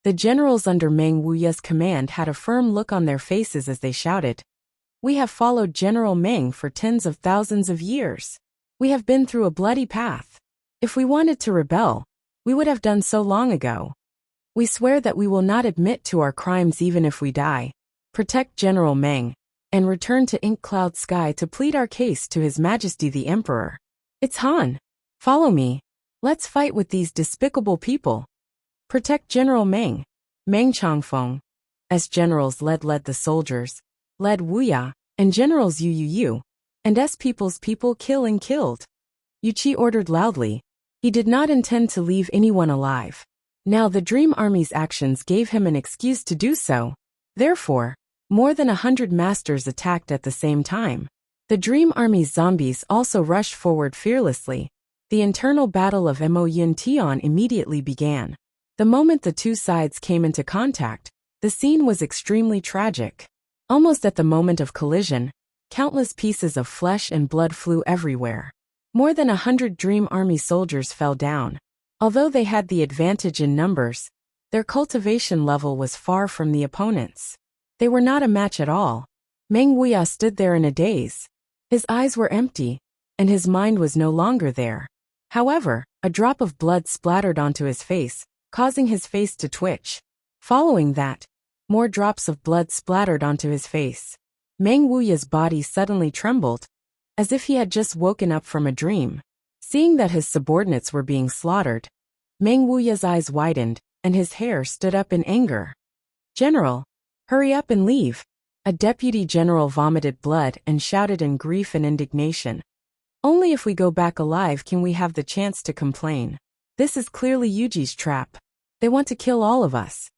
The generals under Meng Wuya's command had a firm look on their faces as they shouted, "We have followed General Meng for tens of thousands of years. We have been through a bloody path. If we wanted to rebel, we would have done so long ago. We swear that we will not admit to our crimes even if we die. Protect General Meng, and return to Ink Cloud Sky to plead our case to His Majesty the Emperor. It's Han. Follow me. Let's fight with these despicable people. Protect General Meng." Meng Changfeng, as generals led the soldiers, led Wuya, and generals Yu, and S people's people killed. Yu Qi ordered loudly. He did not intend to leave anyone alive. Now the Dream Army's actions gave him an excuse to do so. Therefore, more than 100 masters attacked at the same time. The Dream Army's zombies also rushed forward fearlessly. The internal battle of Mo Yun Tian immediately began. The moment the two sides came into contact, the scene was extremely tragic. Almost at the moment of collision, countless pieces of flesh and blood flew everywhere. More than 100 Dream Army soldiers fell down. Although they had the advantage in numbers, their cultivation level was far from the opponents. They were not a match at all. Meng Wuya stood there in a daze. His eyes were empty, and his mind was no longer there. However, a drop of blood splattered onto his face, causing his face to twitch. Following that, more drops of blood splattered onto his face. Meng Wuya's body suddenly trembled, as if he had just woken up from a dream. Seeing that his subordinates were being slaughtered, Meng Wuya's eyes widened, and his hair stood up in anger. "General, hurry up and leave." A deputy general vomited blood and shouted in grief and indignation. "Only if we go back alive can we have the chance to complain. This is clearly Yuji's trap. They want to kill all of us."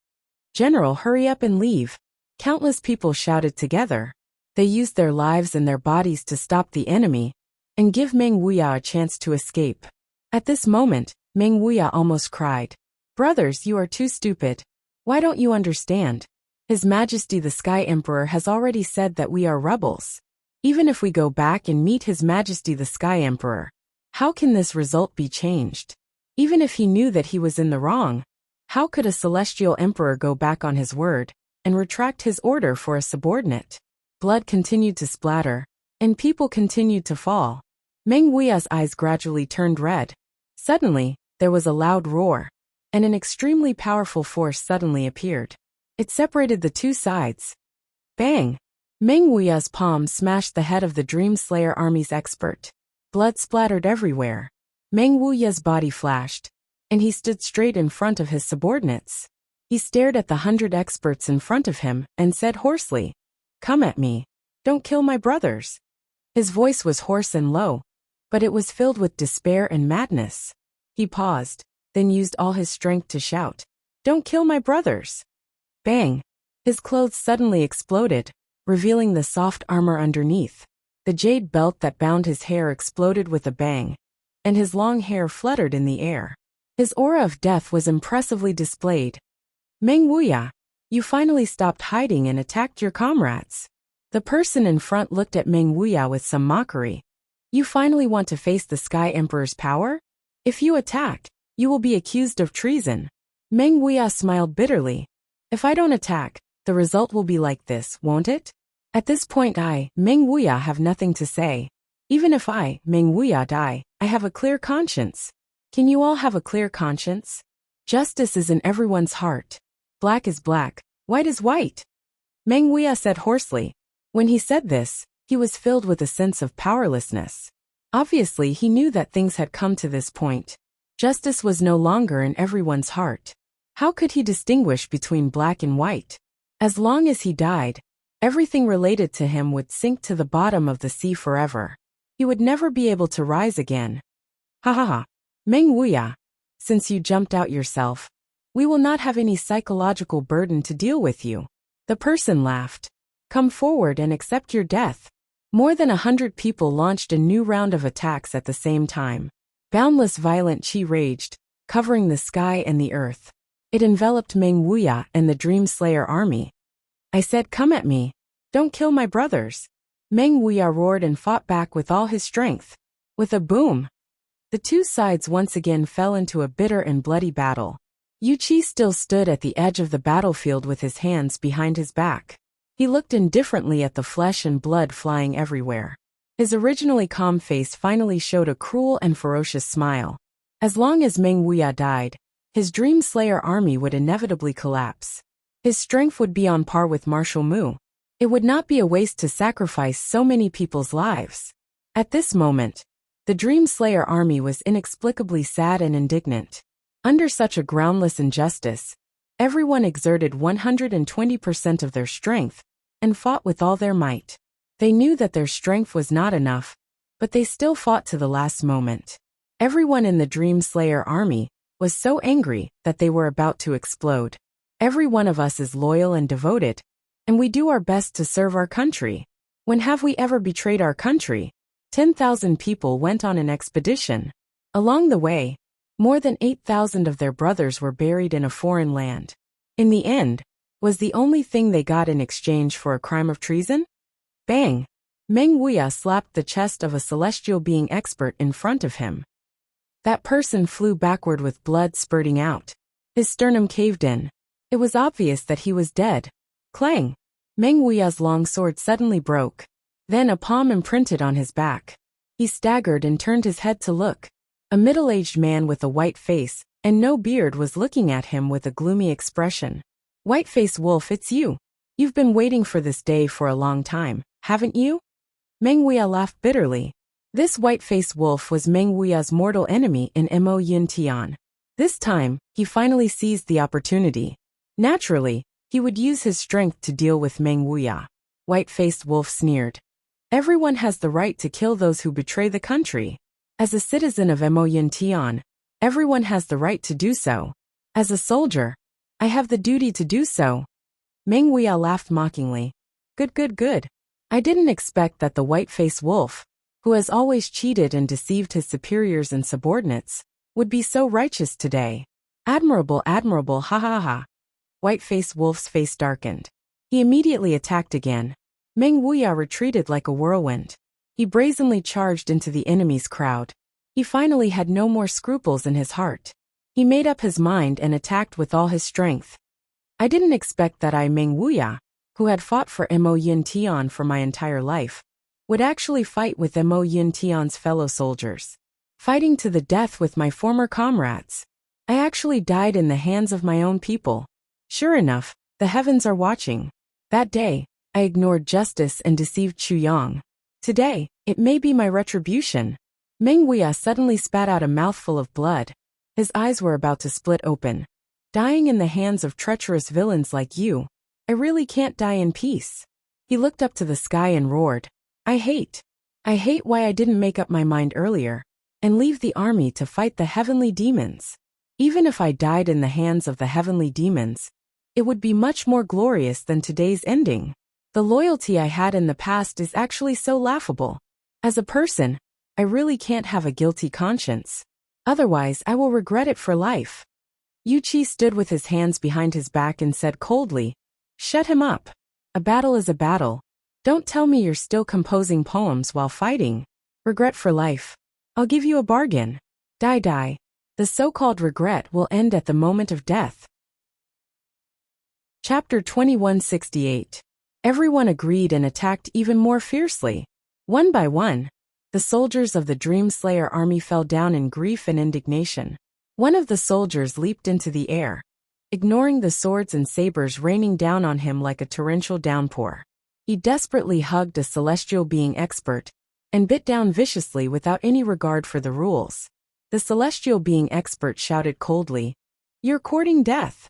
"General, hurry up and leave." Countless people shouted together. They used their lives and their bodies to stop the enemy and give Meng Wuya a chance to escape. At this moment, Meng Wuya almost cried. "Brothers, you are too stupid. Why don't you understand? His Majesty the Sky Emperor has already said that we are rebels. Even if we go back and meet His Majesty the Sky Emperor, how can this result be changed? Even if he knew that he was in the wrong, how could a celestial emperor go back on his word and retract his order for a subordinate?" Blood continued to splatter, and people continued to fall. Meng Wuya's eyes gradually turned red. Suddenly, there was a loud roar, and an extremely powerful force suddenly appeared. It separated the two sides. Bang! Meng Wuya's palm smashed the head of the Dream Slayer Army's expert. Blood splattered everywhere. Meng Wuya's body flashed, and he stood straight in front of his subordinates. He stared at the 100 experts in front of him and said hoarsely, "Come at me. Don't kill my brothers." His voice was hoarse and low, but it was filled with despair and madness. He paused, then used all his strength to shout, "Don't kill my brothers." Bang! His clothes suddenly exploded, revealing the soft armor underneath. The jade belt that bound his hair exploded with a bang, and his long hair fluttered in the air. His aura of death was impressively displayed. "Meng Wuya, you finally stopped hiding and attacked your comrades." The person in front looked at Meng Wuya with some mockery. "You finally want to face the Sky Emperor's power? If you attack, you will be accused of treason." Meng Wuya smiled bitterly. "If I don't attack, the result will be like this, won't it?" At this point Meng Wuya, have nothing to say. Even if Meng Wuya, die, I have a clear conscience. Can you all have a clear conscience? Justice is in everyone's heart. Black is black, white is white. Meng Wuya said hoarsely. When he said this, he was filled with a sense of powerlessness. Obviously, he knew that things had come to this point. Justice was no longer in everyone's heart. How could he distinguish between black and white? As long as he died, everything related to him would sink to the bottom of the sea forever. He would never be able to rise again. Ha ha ha. Meng Wuya, since you jumped out yourself, we will not have any psychological burden to deal with you. The person laughed. Come forward and accept your death. More than 100 people launched a new round of attacks at the same time. Boundless violent qi raged, covering the sky and the earth. It enveloped Meng Wuya and the Dream Slayer army. I said, "Come at me. Don't kill my brothers." Meng Wuya roared and fought back with all his strength. With a boom, the two sides once again fell into a bitter and bloody battle. Yuchi still stood at the edge of the battlefield with his hands behind his back. He looked indifferently at the flesh and blood flying everywhere. His originally calm face finally showed a cruel and ferocious smile. As long as Meng Wuya died, his Dream Slayer army would inevitably collapse. His strength would be on par with Martial Mu. It would not be a waste to sacrifice so many people's lives. At this moment, the Dream Slayer army was inexplicably sad and indignant. Under such a groundless injustice, everyone exerted 120% of their strength and fought with all their might. They knew that their strength was not enough, but they still fought to the last moment. Everyone in the Dream Slayer army was so angry that they were about to explode. Every one of us is loyal and devoted, and we do our best to serve our country. When have we ever betrayed our country? 10,000 people went on an expedition. Along the way, more than 8,000 of their brothers were buried in a foreign land. In the end, was the only thing they got in exchange for a crime of treason? Bang! Meng Wuya slapped the chest of a celestial being expert in front of him. That person flew backward with blood spurting out. His sternum caved in. It was obvious that he was dead. Clang! Meng Wuya's long sword suddenly broke. Then a palm imprinted on his back. He staggered and turned his head to look. A middle-aged man with a white face and no beard was looking at him with a gloomy expression. Whiteface Wolf, it's you. You've been waiting for this day for a long time, haven't you? Meng Wuya laughed bitterly. This white-faced wolf was Meng Wuya's mortal enemy in Mo Yun Tian. This time, he finally seized the opportunity. Naturally, he would use his strength to deal with Meng Wuya. White-faced wolf sneered. Everyone has the right to kill those who betray the country. As a citizen of Mo Yun Tian, everyone has the right to do so. As a soldier, I have the duty to do so. Meng Wuya laughed mockingly. Good. I didn't expect that the white-faced wolf, who has always cheated and deceived his superiors and subordinates, would be so righteous today. Admirable, ha ha ha. White-faced wolf's face darkened. He immediately attacked again. Meng Wuya retreated like a whirlwind. He brazenly charged into the enemy's crowd. He finally had no more scruples in his heart. He made up his mind and attacked with all his strength. I didn't expect that I, Meng Wuya, who had fought for Mo Yun Tian for my entire life, would actually fight with Mo Yun Tian's fellow soldiers. Fighting to the death with my former comrades. I actually died in the hands of my own people. Sure enough, the heavens are watching. That day, I ignored justice and deceived Chu Yang. Today, it may be my retribution. Meng Wuya suddenly spat out a mouthful of blood. His eyes were about to split open. Dying in the hands of treacherous villains like you, I really can't die in peace. He looked up to the sky and roared. I hate why I didn't make up my mind earlier and leave the army to fight the heavenly demons. Even if I died in the hands of the heavenly demons, it would be much more glorious than today's ending. The loyalty I had in the past is actually so laughable. As a person, I really can't have a guilty conscience. Otherwise, I will regret it for life. Yuchi stood with his hands behind his back and said coldly, Shut him up. A battle is a battle. Don't tell me you're still composing poems while fighting. Regret for life. I'll give you a bargain. Die. The so-called regret will end at the moment of death. Chapter 2168. Everyone agreed and attacked even more fiercely. One by one, the soldiers of the Dream Slayer army fell down in grief and indignation. One of the soldiers leaped into the air, ignoring the swords and sabers raining down on him like a torrential downpour. He desperately hugged a celestial being expert and bit down viciously without any regard for the rules. The celestial being expert shouted coldly, You're courting death.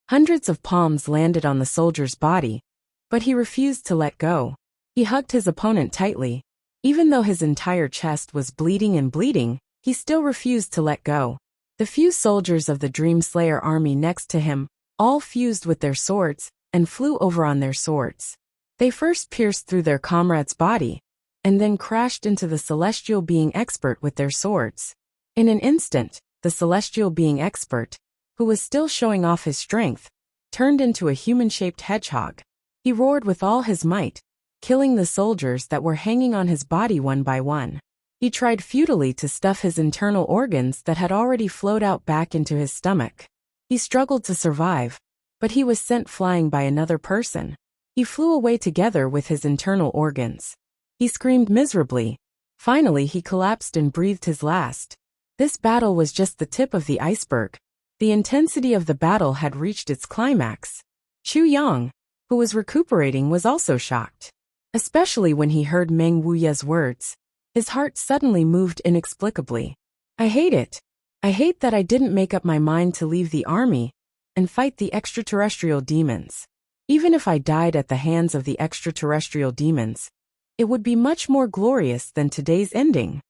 Hundreds of palms landed on the soldier's body, but he refused to let go. He hugged his opponent tightly. Even though his entire chest was bleeding, he still refused to let go. The few soldiers of the Dream Slayer army next to him all fused with their swords and flew over on their swords. They first pierced through their comrade's body, and then crashed into the celestial being expert with their swords. In an instant, the celestial being expert, who was still showing off his strength, turned into a human-shaped hedgehog. He roared with all his might, killing the soldiers that were hanging on his body one by one. He tried futilely to stuff his internal organs that had already flowed out back into his stomach. He struggled to survive, but he was sent flying by another person. He flew away together with his internal organs. He screamed miserably. Finally, he collapsed and breathed his last. This battle was just the tip of the iceberg. The intensity of the battle had reached its climax. Chu Yang, who was recuperating, was also shocked. Especially when he heard Meng Wuya's words. His heart suddenly moved inexplicably. I hate it. I hate that I didn't make up my mind to leave the army and fight the extraterrestrial demons. Even if I died at the hands of the extraterrestrial demons, it would be much more glorious than today's ending.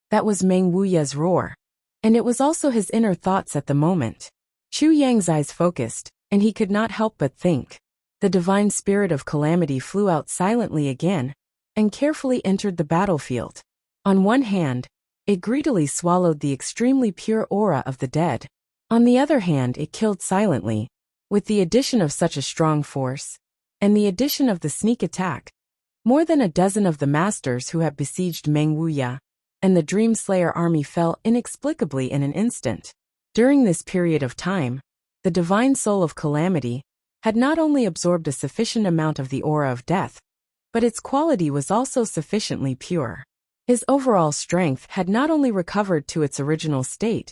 That was Meng Wuya's roar. And it was also his inner thoughts at the moment. Chu Yang's eyes focused, and he could not help but think. The divine spirit of calamity flew out silently again and carefully entered the battlefield. On one hand, it greedily swallowed the extremely pure aura of the dead. On the other hand, it killed silently. With the addition of such a strong force, and the addition of the sneak attack, more than a dozen of the masters who had besieged Meng Wuya and the Dream Slayer army fell inexplicably in an instant. During this period of time, the divine soul of calamity had not only absorbed a sufficient amount of the aura of death, but its quality was also sufficiently pure. His overall strength had not only recovered to its original state,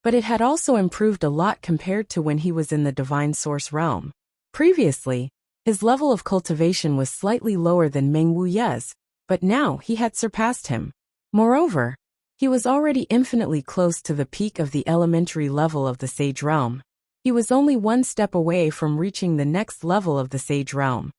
but it had also improved a lot compared to when he was in the divine source realm. Previously, his level of cultivation was slightly lower than Meng Wuya's, but now he had surpassed him. Moreover, he was already infinitely close to the peak of the elementary level of the Sage Realm. He was only one step away from reaching the next level of the Sage Realm.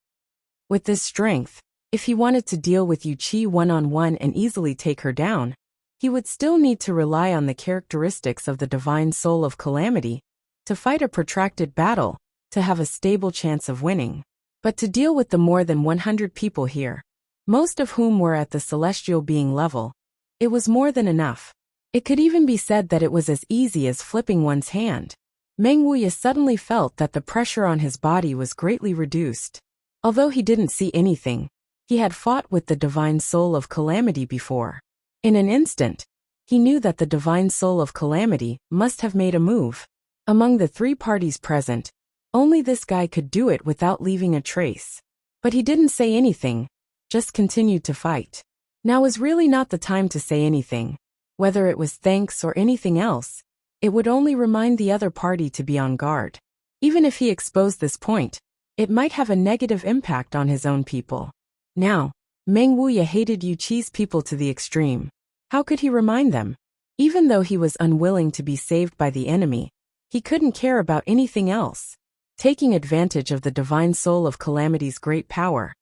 With this strength, if he wanted to deal with Yu Qi one-on-one and easily take her down, he would still need to rely on the characteristics of the divine soul of calamity to fight a protracted battle, to have a stable chance of winning. But to deal with the more than 100 people here, most of whom were at the celestial being level, it was more than enough. It could even be said that it was as easy as flipping one's hand. Meng Wuya suddenly felt that the pressure on his body was greatly reduced. Although he didn't see anything, he had fought with the divine soul of calamity before. In an instant, he knew that the divine soul of calamity must have made a move. Among the three parties present, only this guy could do it without leaving a trace. But he didn't say anything, just continued to fight. Now was really not the time to say anything. Whether it was thanks or anything else, it would only remind the other party to be on guard. Even if he exposed this point, it might have a negative impact on his own people. Now, Meng Wuya hated Yu Qi's people to the extreme. How could he remind them? Even though he was unwilling to be saved by the enemy, he couldn't care about anything else. Taking advantage of the divine soul of calamity's great power,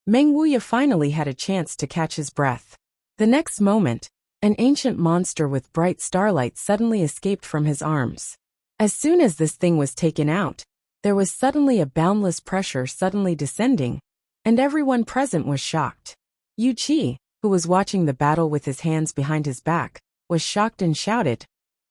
Meng Wuya finally had a chance to catch his breath. The next moment, an ancient monster with bright starlight suddenly escaped from his arms. As soon as this thing was taken out, there was suddenly a boundless pressure suddenly descending, and everyone present was shocked. Yu Qi, who was watching the battle with his hands behind his back, was shocked and shouted,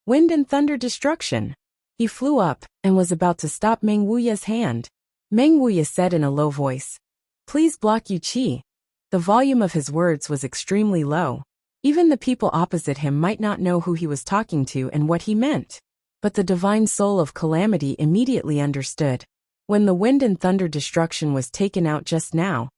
"Wind and thunder destruction!" He flew up and was about to stop Meng Wuya's hand. Meng Wuya said in a low voice, "Please block Yu Qi." The volume of his words was extremely low. Even the people opposite him might not know who he was talking to and what he meant. But the divine soul of calamity immediately understood. When the wind and thunder destruction was taken out just now,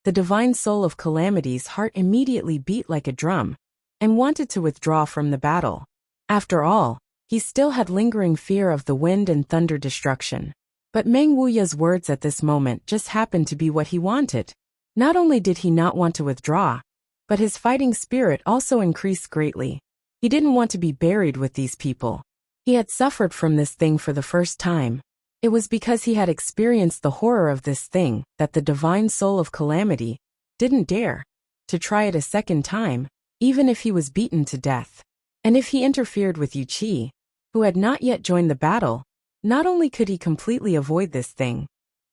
the divine soul of calamity's heart immediately beat like a drum and wanted to withdraw from the battle. After all, he still had lingering fear of the wind and thunder destruction. But Meng Wuya's words at this moment just happened to be what he wanted. Not only did he not want to withdraw, but his fighting spirit also increased greatly. He didn't want to be buried with these people. He had suffered from this thing for the first time. It was because he had experienced the horror of this thing that the divine soul of calamity didn't dare to try it a second time, even if he was beaten to death. And if he interfered with Yu Qi, who had not yet joined the battle, not only could he completely avoid this thing,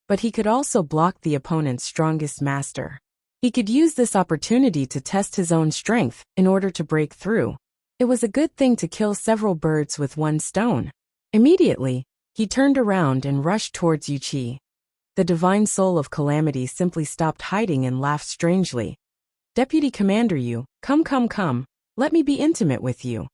but he could also block the opponent's strongest master. He could use this opportunity to test his own strength in order to break through. It was a good thing to kill several birds with one stone. Immediately, he turned around and rushed towards Yu Qi. The divine soul of calamity simply stopped hiding and laughed strangely. "Deputy Commander Yu, come, let me be intimate with you."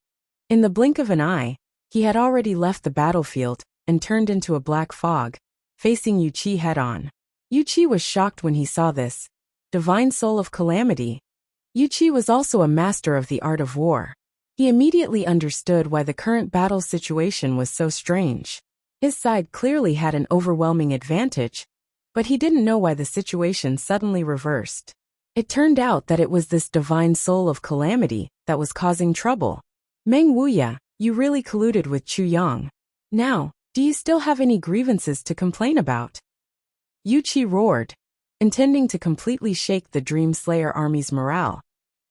In the blink of an eye, he had already left the battlefield and turned into a black fog, facing Yuqi head-on. Yuqi was shocked when he saw this. Divine soul of calamity. Yuqi was also a master of the art of war. He immediately understood why the current battle situation was so strange. His side clearly had an overwhelming advantage, but he didn't know why the situation suddenly reversed. It turned out that it was this divine soul of calamity that was causing trouble. Meng Wuya, you really colluded with Chu Yang. Now, do you still have any grievances to complain about? Yuqi roared, intending to completely shake the Dream Slayer army's morale.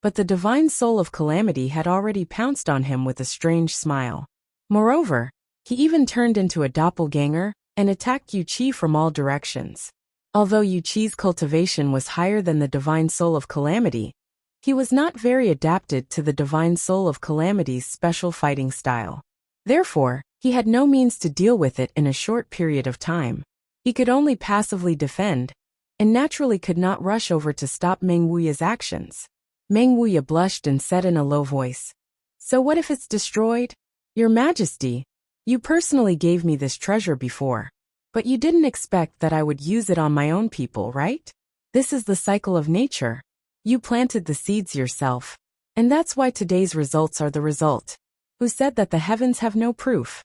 But the divine soul of calamity had already pounced on him with a strange smile. Moreover, he even turned into a doppelganger and attacked Yuqi from all directions. Although Yuqi's cultivation was higher than the divine soul of calamity, he was not very adapted to the divine soul of calamity's special fighting style. Therefore, he had no means to deal with it in a short period of time. He could only passively defend, and naturally could not rush over to stop Meng Wuya's actions. Meng Wuya blushed and said in a low voice, "So what if it's destroyed? Your Majesty, you personally gave me this treasure before, but you didn't expect that I would use it on my own people, right? This is the cycle of nature. You planted the seeds yourself, and that's why today's results are the result. Who said that the heavens have no proof?"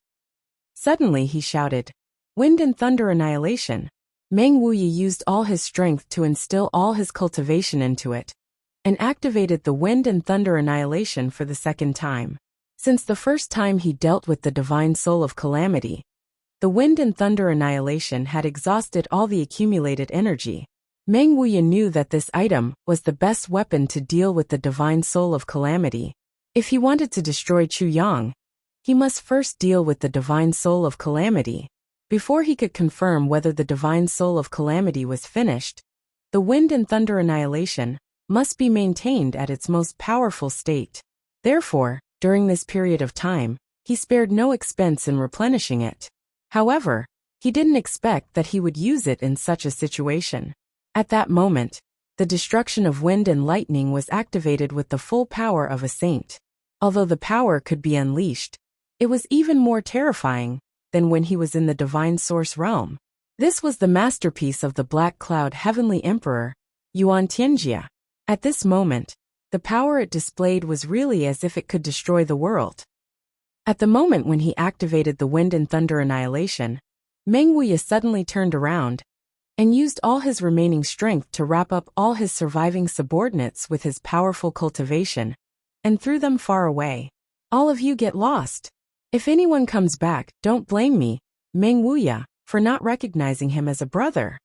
Suddenly he shouted, "Wind and thunder annihilation." Meng Wuya used all his strength to instill all his cultivation into it, and activated the wind and thunder annihilation for the second time. Since the first time he dealt with the divine soul of calamity, the wind and thunder annihilation had exhausted all the accumulated energy. Meng Wuya knew that this item was the best weapon to deal with the divine soul of calamity. If he wanted to destroy Chu Yang, he must first deal with the divine soul of calamity. Before he could confirm whether the divine soul of calamity was finished, the wind and thunder annihilation must be maintained at its most powerful state. Therefore, during this period of time, he spared no expense in replenishing it. However, he didn't expect that he would use it in such a situation. At that moment, the destruction of wind and lightning was activated with the full power of a saint. Although the power could be unleashed, it was even more terrifying than when he was in the divine source realm. This was the masterpiece of the Black Cloud Heavenly Emperor, Yuan Tianjia. At this moment, the power it displayed was really as if it could destroy the world. At the moment when he activated the wind and thunder annihilation, Meng Wuya suddenly turned around and used all his remaining strength to wrap up all his surviving subordinates with his powerful cultivation and threw them far away. "All of you get lost. If anyone comes back, don't blame me, Meng Wuya, for not recognizing him as a brother."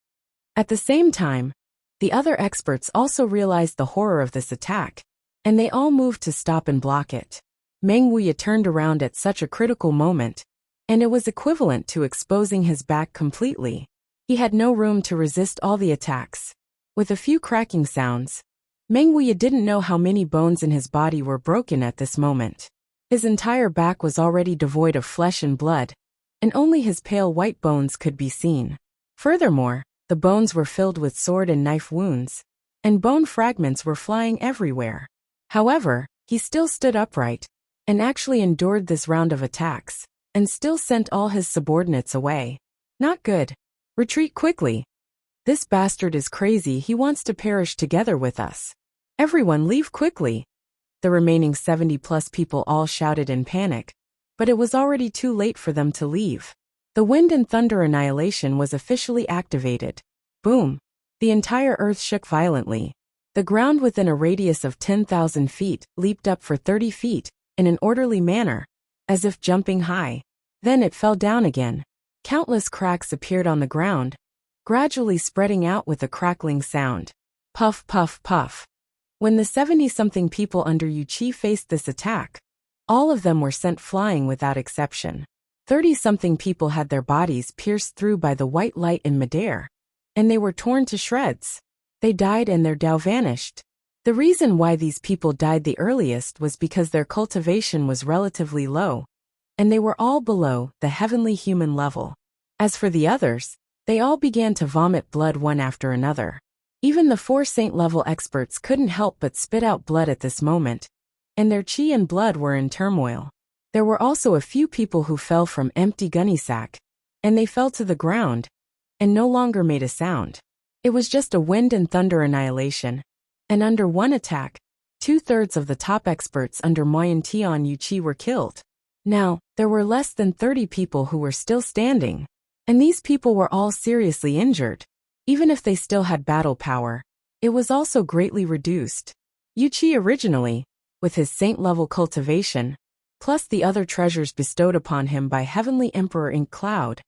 At the same time, the other experts also realized the horror of this attack, and they all moved to stop and block it. Meng Wuya turned around at such a critical moment, and it was equivalent to exposing his back completely. He had no room to resist all the attacks. With a few cracking sounds, Meng Wuya didn't know how many bones in his body were broken at this moment. His entire back was already devoid of flesh and blood, and only his pale white bones could be seen. Furthermore, the bones were filled with sword and knife wounds, and bone fragments were flying everywhere. However, he still stood upright, and actually endured this round of attacks, and still sent all his subordinates away. "Not good. Retreat quickly. This bastard is crazy, he wants to perish together with us. Everyone leave quickly." The remaining 70+ people all shouted in panic, but it was already too late for them to leave. The wind and thunder annihilation was officially activated. Boom! The entire earth shook violently. The ground within a radius of 10,000 feet leaped up for 30 feet, in an orderly manner, as if jumping high. Then it fell down again. Countless cracks appeared on the ground, gradually spreading out with a crackling sound. Puff, puff, puff. When the 70-something people under Yuqi faced this attack, all of them were sent flying without exception. 30-something people had their bodies pierced through by the white light in midair, and they were torn to shreds. They died and their Tao vanished. The reason why these people died the earliest was because their cultivation was relatively low, and they were all below the heavenly human level. As for the others, they all began to vomit blood one after another. Even the 4 saint-level experts couldn't help but spit out blood at this moment, and their chi and blood were in turmoil. There were also a few people who fell from empty gunny sack, and they fell to the ground, and no longer made a sound. It was just a wind and thunder annihilation, and under one attack, 2/3 of the top experts under Moyen Tian Yuqi were killed. Now, there were less than 30 people who were still standing, and these people were all seriously injured. Even if they still had battle power, it was also greatly reduced. Yuqi originally, with his saint-level cultivation, plus the other treasures bestowed upon him by Heavenly Emperor Ink Cloud,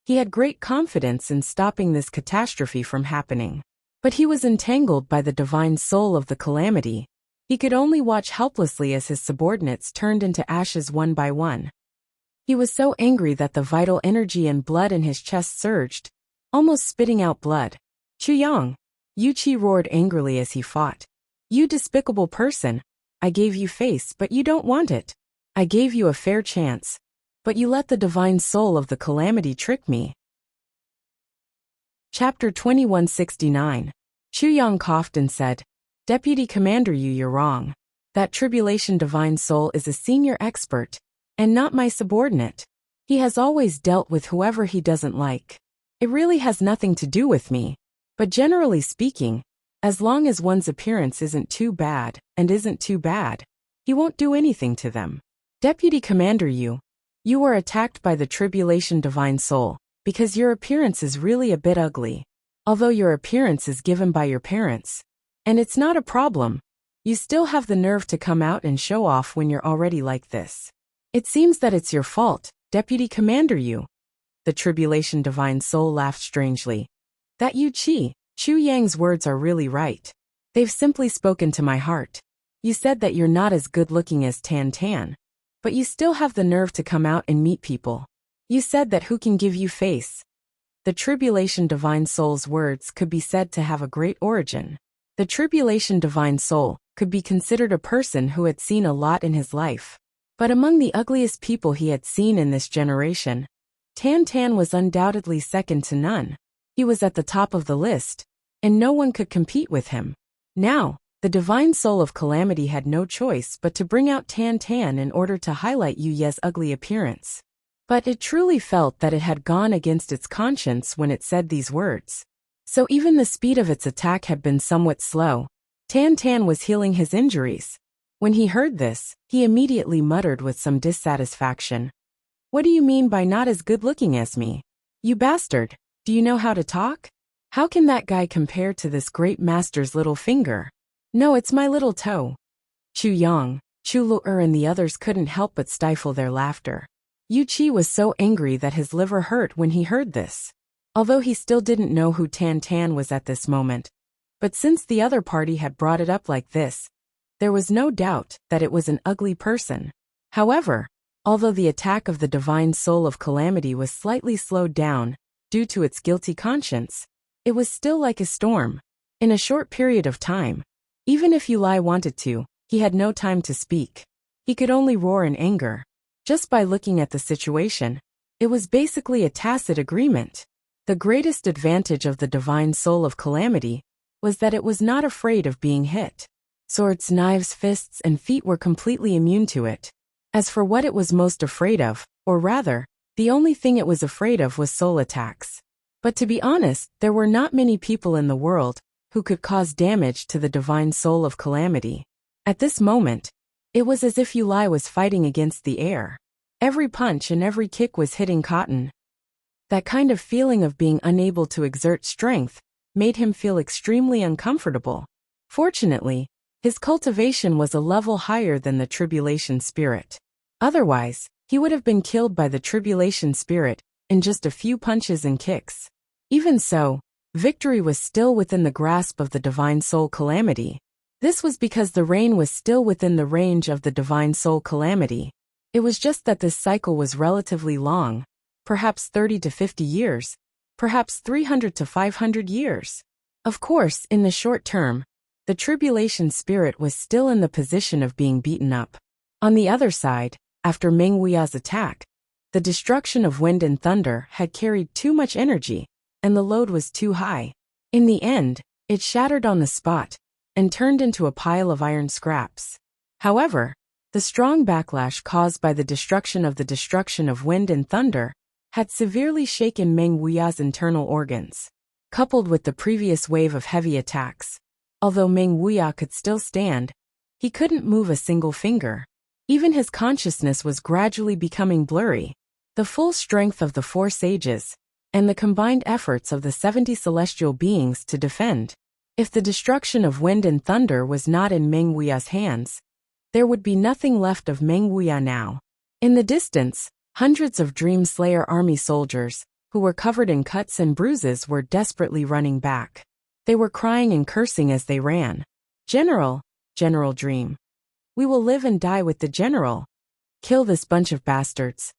he had great confidence in stopping this catastrophe from happening. But he was entangled by the divine soul of the calamity. He could only watch helplessly as his subordinates turned into ashes one by one. He was so angry that the vital energy and blood in his chest surged, almost spitting out blood. Chuyang! Yuqi roared angrily as he fought. You despicable person! I gave you face, but you don't want it. I gave you a fair chance, but you let the divine soul of the calamity trick me. Chapter 2169. Chuyang coughed and said, Deputy Commander Yu, you're wrong. That tribulation divine soul is a senior expert, and not my subordinate. He has always dealt with whoever he doesn't like. It really has nothing to do with me. But generally speaking, as long as one's appearance isn't too bad, and isn't too bad, he won't do anything to them. Deputy Commander Yu, you were attacked by the tribulation divine soul, because your appearance is really a bit ugly. Although your appearance is given by your parents, and it's not a problem, you still have the nerve to come out and show off when you're already like this. It seems that it's your fault, Deputy Commander Yu. The tribulation divine soul laughed strangely. That Yuqi, Chuyang's words are really right. They've simply spoken to my heart. You said that you're not as good looking as Tan Tan, but you still have the nerve to come out and meet people. You said that who can give you face. The tribulation divine soul's words could be said to have a great origin. The tribulation divine soul could be considered a person who had seen a lot in his life. But among the ugliest people he had seen in this generation, Tan Tan was undoubtedly second to none. He was at the top of the list, and no one could compete with him. Now, the divine soul of calamity had no choice but to bring out Tan Tan in order to highlight Yu Ye's ugly appearance. But it truly felt that it had gone against its conscience when it said these words. So even the speed of its attack had been somewhat slow. Tan Tan was healing his injuries. When he heard this, he immediately muttered with some dissatisfaction. What do you mean by not as good looking as me? You bastard, do you know how to talk? How can that guy compare to this great master's little finger? No, it's my little toe. Chuyang, Chulu and the others couldn't help but stifle their laughter. Yuqi was so angry that his liver hurt when he heard this. Although he still didn't know who Tan Tan was at this moment. But since the other party had brought it up like this, there was no doubt that it was an ugly person. However, although the attack of the divine soul of calamity was slightly slowed down due to its guilty conscience, it was still like a storm. In a short period of time, even if Yulai wanted to, he had no time to speak. He could only roar in anger. Just by looking at the situation, it was basically a tacit agreement. The greatest advantage of the divine soul of calamity was that it was not afraid of being hit. Swords, knives, fists, and feet were completely immune to it. As for what it was most afraid of, or rather, the only thing it was afraid of was soul attacks. But to be honest, there were not many people in the world who could cause damage to the divine soul of calamity. At this moment, it was as if Yulai was fighting against the air. Every punch and every kick was hitting cotton. That kind of feeling of being unable to exert strength made him feel extremely uncomfortable. Fortunately, his cultivation was a level higher than the tribulation spirit. Otherwise, he would have been killed by the tribulation spirit in just a few punches and kicks. Even so, victory was still within the grasp of the divine soul calamity. This was because the rain was still within the range of the divine soul calamity. It was just that this cycle was relatively long, perhaps 30 to 50 years, perhaps 300 to 500 years. Of course, in the short term, the tribulation spirit was still in the position of being beaten up. On the other side, after Meng Wuya's attack, the destruction of wind and thunder had carried too much energy, and the load was too high. In the end, it shattered on the spot, and turned into a pile of iron scraps. However, the strong backlash caused by the destruction of wind and thunder had severely shaken Meng Wuya's internal organs. Coupled with the previous wave of heavy attacks, although Meng Wuya could still stand, he couldn't move a single finger. Even his consciousness was gradually becoming blurry. The full strength of the four sages, and the combined efforts of the 70 celestial beings to defend. If the destruction of wind and thunder was not in Meng Wuya's hands, there would be nothing left of Meng Wuya now. In the distance, hundreds of Dream Slayer army soldiers, who were covered in cuts and bruises, were desperately running back. They were crying and cursing as they ran. General, General Dream. We will live and die with the general. Kill this bunch of bastards.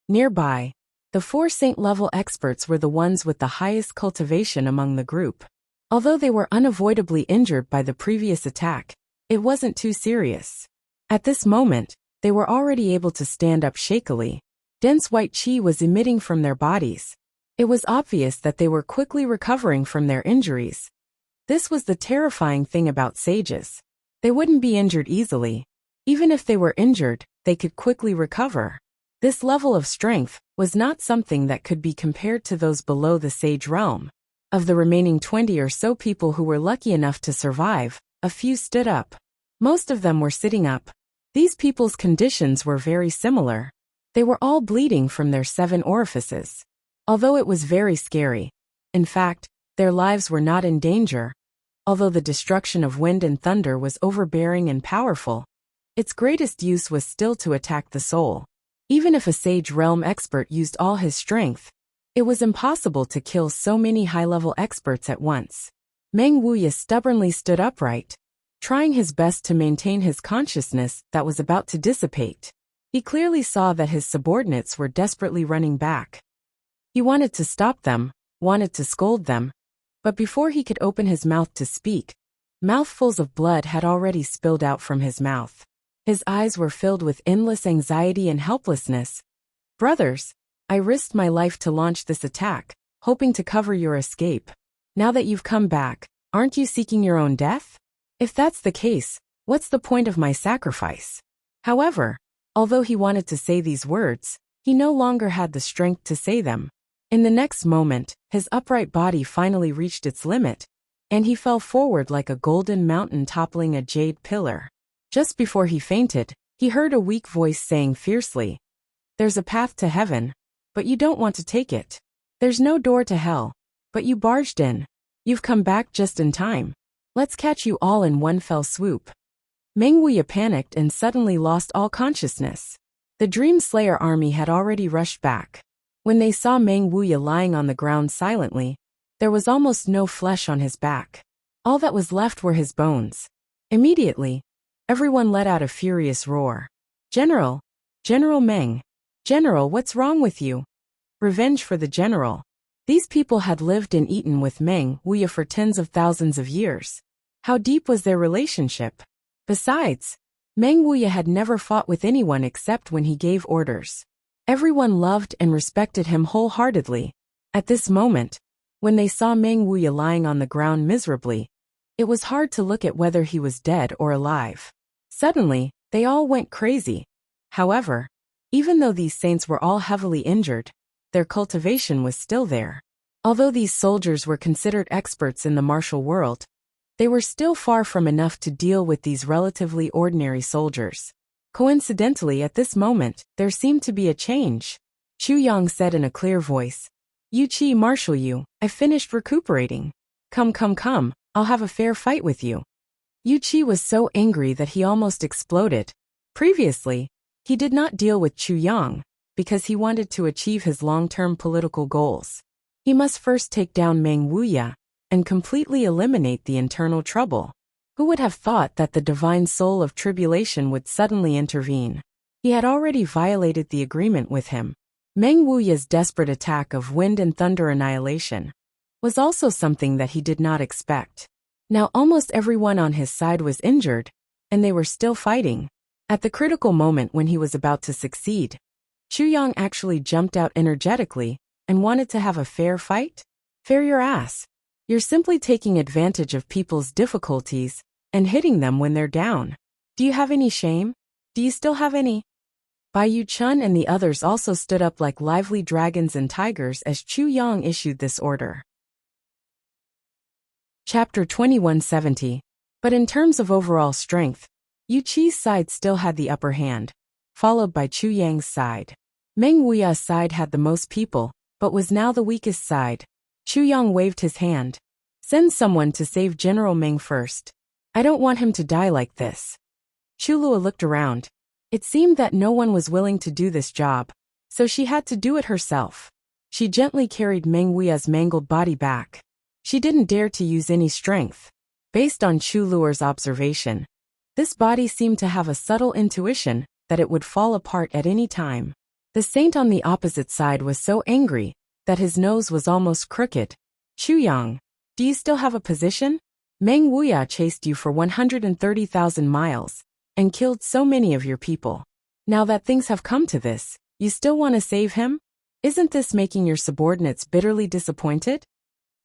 Nearby, the four saint-level experts were the ones with the highest cultivation among the group. Although they were unavoidably injured by the previous attack, it wasn't too serious. At this moment, they were already able to stand up shakily. Dense white qi was emitting from their bodies. It was obvious that they were quickly recovering from their injuries. This was the terrifying thing about sages. They wouldn't be injured easily. Even if they were injured, they could quickly recover. This level of strength was not something that could be compared to those below the sage realm. Of the remaining 20 or so people who were lucky enough to survive, a few stood up. Most of them were sitting up. These people's conditions were very similar. They were all bleeding from their 7 orifices. Although it was very scary. In fact, their lives were not in danger. Although the destruction of wind and thunder was overbearing and powerful, its greatest use was still to attack the soul. Even if a sage realm expert used all his strength, it was impossible to kill so many high-level experts at once. Meng Wuya stubbornly stood upright, trying his best to maintain his consciousness that was about to dissipate. He clearly saw that his subordinates were desperately running back. He wanted to stop them, wanted to scold them, but before he could open his mouth to speak, mouthfuls of blood had already spilled out from his mouth. His eyes were filled with endless anxiety and helplessness. Brothers, I risked my life to launch this attack, hoping to cover your escape. Now that you've come back, aren't you seeking your own death? If that's the case, what's the point of my sacrifice? However, although he wanted to say these words, he no longer had the strength to say them. In the next moment, his upright body finally reached its limit, and he fell forward like a golden mountain toppling a jade pillar. Just before he fainted, he heard a weak voice saying fiercely, "There's a path to heaven, but you don't want to take it. There's no door to hell, but you barged in. You've come back just in time. Let's catch you all in one fell swoop." Meng Wuya panicked and suddenly lost all consciousness. The Dream Slayer army had already rushed back. When they saw Meng Wuya lying on the ground silently, there was almost no flesh on his back. All that was left were his bones. Immediately, everyone let out a furious roar. "General! General Meng! General, what's wrong with you? Revenge for the general." These people had lived and eaten with Meng Wuya for tens of thousands of years. How deep was their relationship? Besides, Meng Wuya had never fought with anyone except when he gave orders. Everyone loved and respected him wholeheartedly. At this moment, when they saw Meng Wuya lying on the ground miserably, it was hard to look at whether he was dead or alive. Suddenly, they all went crazy. However, even though these saints were all heavily injured, their cultivation was still there. Although these soldiers were considered experts in the martial world, they were still far from enough to deal with these relatively ordinary soldiers. Coincidentally, at this moment, there seemed to be a change. Chu Yang said in a clear voice, "Yu Qi, marshal you, I've finished recuperating. Come, I'll have a fair fight with you." Yu Qi was so angry that he almost exploded. Previously, he did not deal with Chu Yang, because he wanted to achieve his long-term political goals. He must first take down Meng Wuya, and completely eliminate the internal trouble. Who would have thought that the divine soul of tribulation would suddenly intervene? He had already violated the agreement with him. Meng Wuya's desperate attack of wind and thunder annihilation was also something that he did not expect. Now almost everyone on his side was injured, and they were still fighting. At the critical moment when he was about to succeed, Chu Yang actually jumped out energetically and wanted to have a fair fight? Fair your ass. You're simply taking advantage of people's difficulties and hitting them when they're down. Do you have any shame? Do you still have any? Bai Yu-chun and the others also stood up like lively dragons and tigers as Chu Yang issued this order. Chapter 2170. But in terms of overall strength, Yu Qi's side still had the upper hand, followed by Chu Yang's side. Meng Wuya's side had the most people, but was now the weakest side. Chu Yang waved his hand. Send someone to save General Meng first. I don't want him to die like this. Chu Lua looked around. It seemed that no one was willing to do this job, so she had to do it herself. She gently carried Meng Wuya's mangled body back. She didn't dare to use any strength. Based on Chu Lua's observation, this body seemed to have a subtle intuition that it would fall apart at any time. The saint on the opposite side was so angry that his nose was almost crooked. Chu Yang, do you still have a position? Meng Wuya chased you for 130,000 miles and killed so many of your people. Now that things have come to this, you still want to save him? Isn't this making your subordinates bitterly disappointed?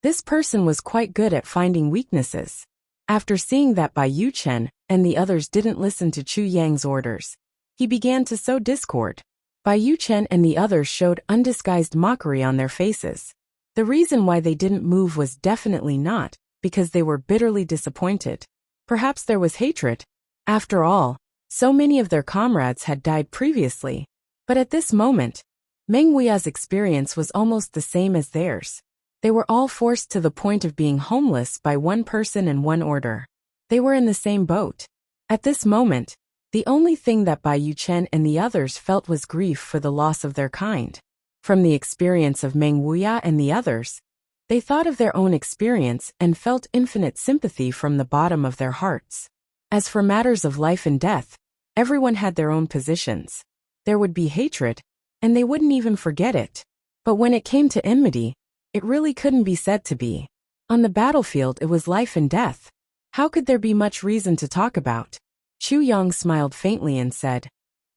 This person was quite good at finding weaknesses. After seeing that Bai Yu-chen and the others didn't listen to Chu Yang's orders, he began to sow discord. Bai Yu-chen and the others showed undisguised mockery on their faces. The reason why they didn't move was definitely not because they were bitterly disappointed. Perhaps there was hatred. After all, so many of their comrades had died previously. But at this moment, Meng Wuya's experience was almost the same as theirs. They were all forced to the point of being homeless by one person and one order. They were in the same boat. At this moment, the only thing that Bai Yu-chen and the others felt was grief for the loss of their kind. From the experience of Meng Wuya and the others, they thought of their own experience and felt infinite sympathy from the bottom of their hearts. As for matters of life and death, everyone had their own positions. There would be hatred, and they wouldn't even forget it. But when it came to enmity, it really couldn't be said to be. On the battlefield it was life and death. How could there be much reason to talk about? Chu Yang smiled faintly and said,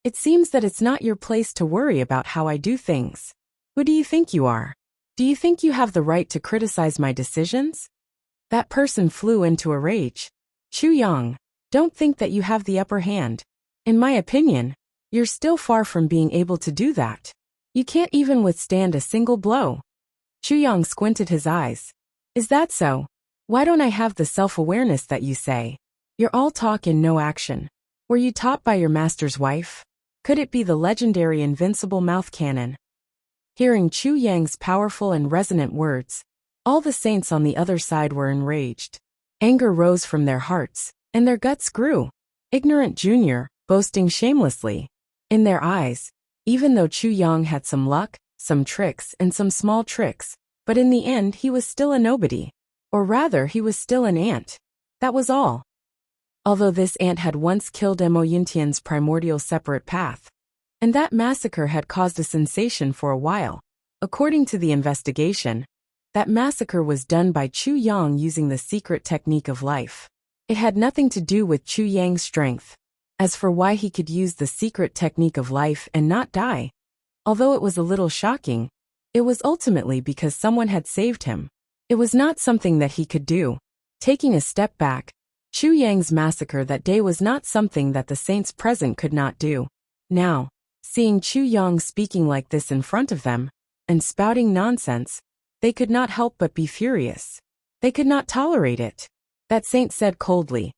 It seems that it's not your place to worry about how I do things. Who do you think you are? Do you think you have the right to criticize my decisions? That person flew into a rage. Chu Yang, don't think that you have the upper hand. In my opinion, you're still far from being able to do that. You can't even withstand a single blow. Chu Yang squinted his eyes. Is that so? Why don't I have the self-awareness that you say? You're all talk and no action. Were you taught by your master's wife? Could it be the legendary invincible mouth cannon? Hearing Chu Yang's powerful and resonant words, all the saints on the other side were enraged. Anger rose from their hearts, and their guts grew. Ignorant junior, boasting shamelessly. In their eyes, even though Chu Yang had some luck, some tricks and some small tricks, but in the end he was still a nobody. Or rather he was still an ant. That was all. Although this ant had once killed Mo Yintian's primordial separate path, and that massacre had caused a sensation for a while. According to the investigation, that massacre was done by Chu Yang using the secret technique of life. It had nothing to do with Chu Yang's strength. As for why he could use the secret technique of life and not die, although it was a little shocking, it was ultimately because someone had saved him. It was not something that he could do. Taking a step back, Chu Yang's massacre that day was not something that the saints present could not do. Now, seeing Chu Yang speaking like this in front of them, and spouting nonsense, they could not help but be furious. They could not tolerate it. That saint said coldly,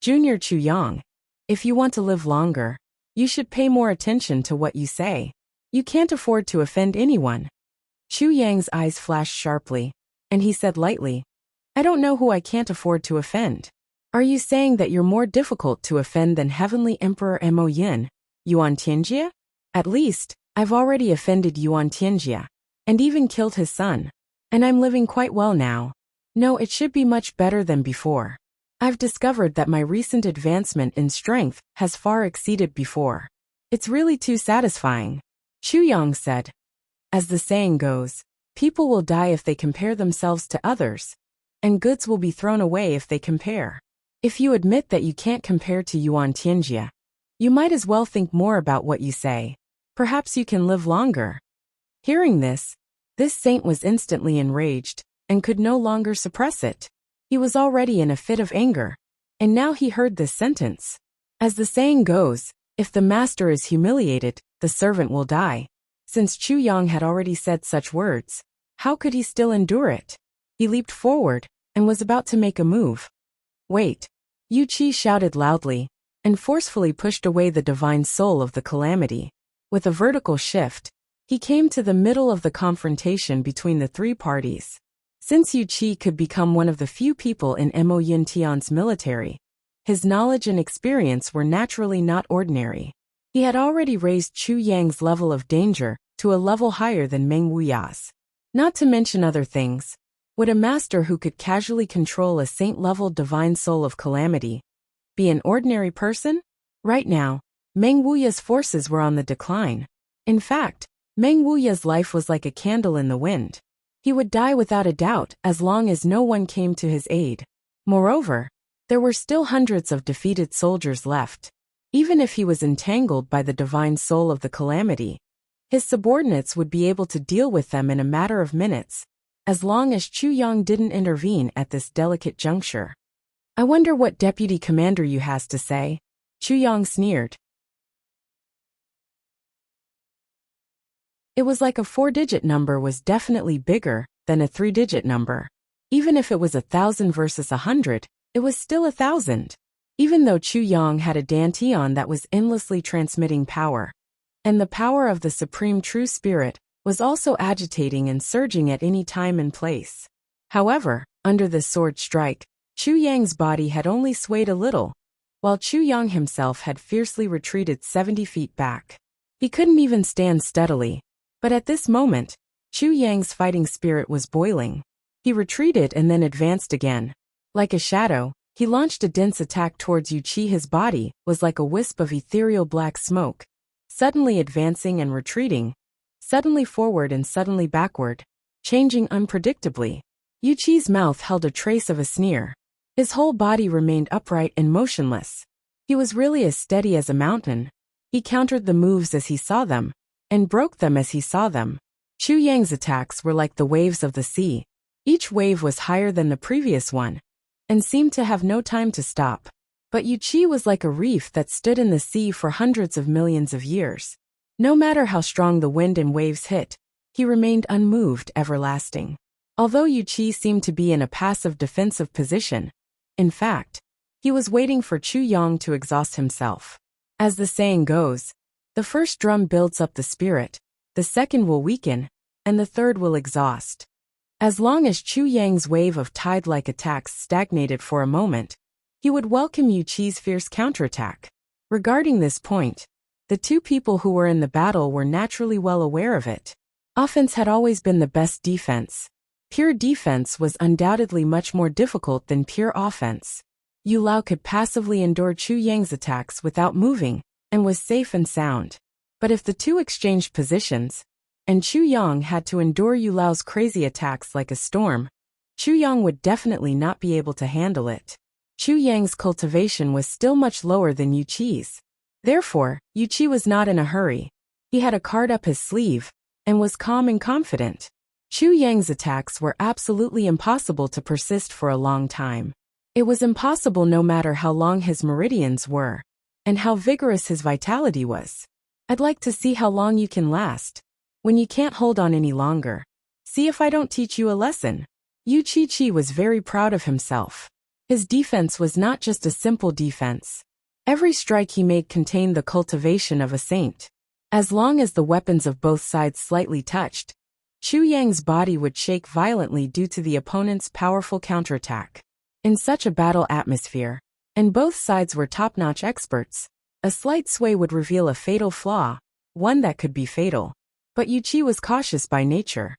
Junior Chu Yang, if you want to live longer, you should pay more attention to what you say. You can't afford to offend anyone. Chu Yang's eyes flashed sharply, and he said lightly, I don't know who I can't afford to offend. Are you saying that you're more difficult to offend than Heavenly Emperor Mo Yin, Yuan Tianjia? At least, I've already offended Yuan Tianjia, and even killed his son. And I'm living quite well now. No, it should be much better than before. I've discovered that my recent advancement in strength has far exceeded before. It's really too satisfying. Chu Yang said. As the saying goes, people will die if they compare themselves to others, and goods will be thrown away if they compare. If you admit that you can't compare to Yuan Tianjia, you might as well think more about what you say. Perhaps you can live longer. Hearing this saint was instantly enraged, and could no longer suppress it. He was already in a fit of anger, and now he heard this sentence. As the saying goes, if the master is humiliated, the servant will die. Since Chu Yang had already said such words, how could he still endure it? He leaped forward and was about to make a move. Wait! Yu Qi shouted loudly and forcefully pushed away the divine soul of the calamity. With a vertical shift, he came to the middle of the confrontation between the three parties. Since Yu Qi could become one of the few people in Mo Yuntian's military, his knowledge and experience were naturally not ordinary. He had already raised Chu Yang's level of danger to a level higher than Meng Wuya's. Not to mention other things, would a master who could casually control a saint-level divine soul of calamity be an ordinary person? Right now, Meng Wuya's forces were on the decline. In fact, Meng Wuya's life was like a candle in the wind. He would die without a doubt as long as no one came to his aid. Moreover, there were still hundreds of defeated soldiers left. Even if he was entangled by the divine soul of the calamity, his subordinates would be able to deal with them in a matter of minutes, as long as Chu Yang didn't intervene at this delicate juncture. I wonder what Deputy Commander Yu has to say. Chu Yang sneered. It was like a 4-digit number was definitely bigger than a 3-digit number. Even if it was 1,000 versus 100, it was still 1,000. Even though Chu Yang had a dantian that was endlessly transmitting power, and the power of the Supreme True Spirit was also agitating and surging at any time and place. However, under this sword strike, Chu Yang's body had only swayed a little, while Chu Yang himself had fiercely retreated 70 feet back. He couldn't even stand steadily. But at this moment, Chu Yang's fighting spirit was boiling. He retreated and then advanced again. Like a shadow, he launched a dense attack towards Yu Qi. His body was like a wisp of ethereal black smoke, suddenly advancing and retreating, suddenly forward and suddenly backward, changing unpredictably. Yu Qi's mouth held a trace of a sneer. His whole body remained upright and motionless. He was really as steady as a mountain. He countered the moves as he saw them, and broke them as he saw them. Chu Yang's attacks were like the waves of the sea. Each wave was higher than the previous one, and seemed to have no time to stop. But Yu Qi was like a reef that stood in the sea for hundreds of millions of years. No matter how strong the wind and waves hit, he remained unmoved, everlasting. Although Yu Qi seemed to be in a passive defensive position, in fact, he was waiting for Chu Yang to exhaust himself. As the saying goes, the first drum builds up the spirit, the second will weaken, and the third will exhaust. As long as Chu Yang's wave of tide-like attacks stagnated for a moment, he would welcome Yu Qi's fierce counterattack. Regarding this point, the two people who were in the battle were naturally well aware of it. Offense had always been the best defense. Pure defense was undoubtedly much more difficult than pure offense. Yu Lao could passively endure Chu Yang's attacks without moving, and was safe and sound. But if the two exchanged positions, and Chu Yang had to endure Yu Lao's crazy attacks like a storm, Chu Yang would definitely not be able to handle it. Chu Yang's cultivation was still much lower than Yu Qi's. Therefore, Yu Qi was not in a hurry. He had a card up his sleeve, and was calm and confident. Chu Yang's attacks were absolutely impossible to persist for a long time. It was impossible no matter how long his meridians were, and how vigorous his vitality was. I'd like to see how long you can last. When you can't hold on any longer, see if I don't teach you a lesson. Yu Qi was very proud of himself. His defense was not just a simple defense. Every strike he made contained the cultivation of a saint. As long as the weapons of both sides slightly touched, Chu Yang's body would shake violently due to the opponent's powerful counterattack. In such a battle atmosphere, and both sides were top-notch experts, a slight sway would reveal a fatal flaw, one that could be fatal. But Yu Qi was cautious by nature.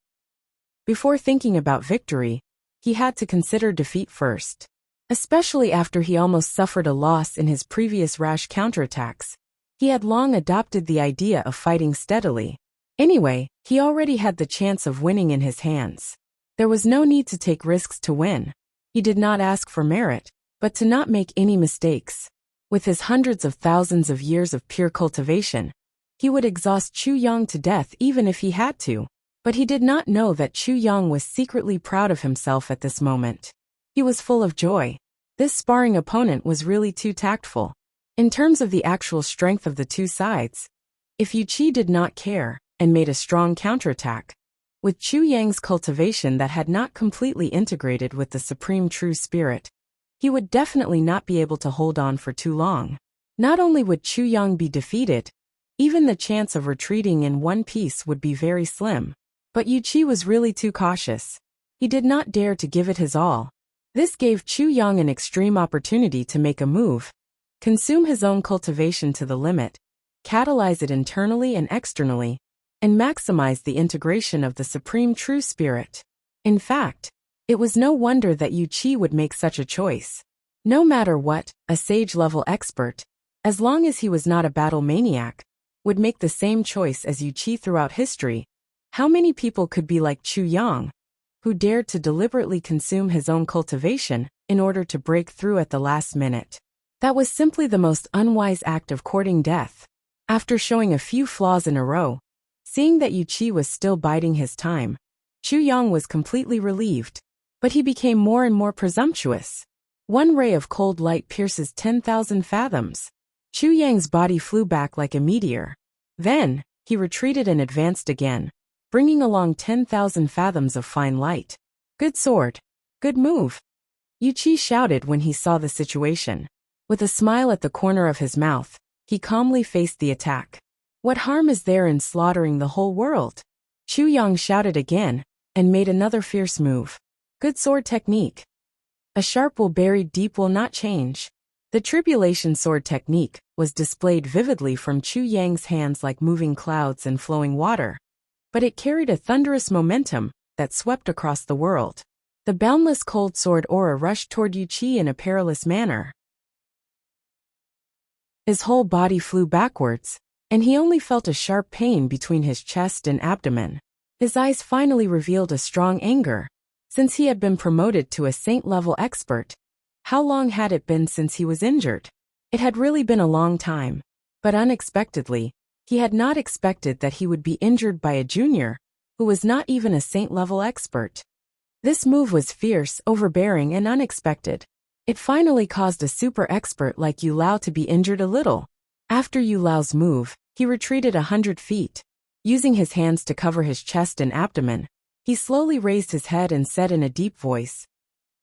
Before thinking about victory, he had to consider defeat first. Especially after he almost suffered a loss in his previous rash counterattacks, he had long adopted the idea of fighting steadily. Anyway, he already had the chance of winning in his hands. There was no need to take risks to win. He did not ask for merit, but to not make any mistakes. With his hundreds of thousands of years of pure cultivation, he would exhaust Chu Yang to death even if he had to. But he did not know that Chu Yang was secretly proud of himself at this moment. He was full of joy. This sparring opponent was really too tactful. In terms of the actual strength of the two sides, If Yu Qi did not care, and made a strong counterattack, with Chu Yang's cultivation that had not completely integrated with the supreme true spirit, he would definitely not be able to hold on for too long. Not only would Chu Yang be defeated, even the chance of retreating in one piece would be very slim. But Yu Qi was really too cautious. He did not dare to give it his all. This gave Chu Yang an extreme opportunity to make a move, consume his own cultivation to the limit, catalyze it internally and externally, and maximize the integration of the supreme true spirit. In fact, it was no wonder that Yu Qi would make such a choice. No matter what, a sage-level expert, as long as he was not a battle maniac, would make the same choice as Yu Qi throughout history. How many people could be like Chu Yang, who dared to deliberately consume his own cultivation in order to break through at the last minute? That was simply the most unwise act of courting death. After showing a few flaws in a row, seeing that Yu Qi was still biding his time, Chu Yang was completely relieved. But he became more and more presumptuous. One ray of cold light pierces 10,000 fathoms. Chu Yang's body flew back like a meteor. Then, he retreated and advanced again, bringing along 10,000 fathoms of fine light. Good sword. Good move. Yu Qi shouted when he saw the situation. With a smile at the corner of his mouth, he calmly faced the attack. What harm is there in slaughtering the whole world? Chu Yang shouted again, and made another fierce move. Good sword technique. A sharp will buried deep will not change. The tribulation sword technique was displayed vividly from Chu Yang's hands like moving clouds and flowing water. But it carried a thunderous momentum that swept across the world. The boundless cold sword aura rushed toward Yu Qi in a perilous manner. His whole body flew backwards, and he only felt a sharp pain between his chest and abdomen. His eyes finally revealed a strong anger. Since he had been promoted to a saint-level expert, how long had it been since he was injured? It had really been a long time. But unexpectedly, he had not expected that he would be injured by a junior, who was not even a saint-level expert. This move was fierce, overbearing, and unexpected. It finally caused a super expert like Yu Lao to be injured a little. After Yu Lao's move, he retreated 100 feet. Using his hands to cover his chest and abdomen, he slowly raised his head and said in a deep voice,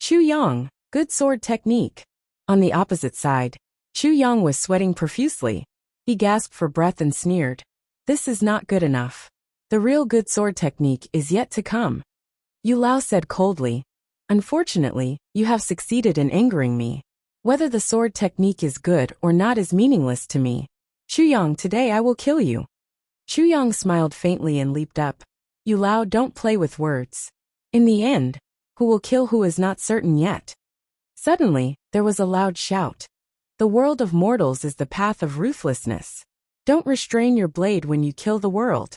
"Chu Yang, good sword technique." On the opposite side, Chu Yang was sweating profusely. He gasped for breath and sneered, "This is not good enough. The real good sword technique is yet to come." Yu Lao said coldly, "Unfortunately, you have succeeded in angering me. Whether the sword technique is good or not is meaningless to me. Chu Yang, today I will kill you." Chu Yang smiled faintly and leaped up. "Yu Lao, don't play with words. In the end, who will kill who is not certain yet." Suddenly, there was a loud shout. "The world of mortals is the path of ruthlessness. Don't restrain your blade when you kill the world."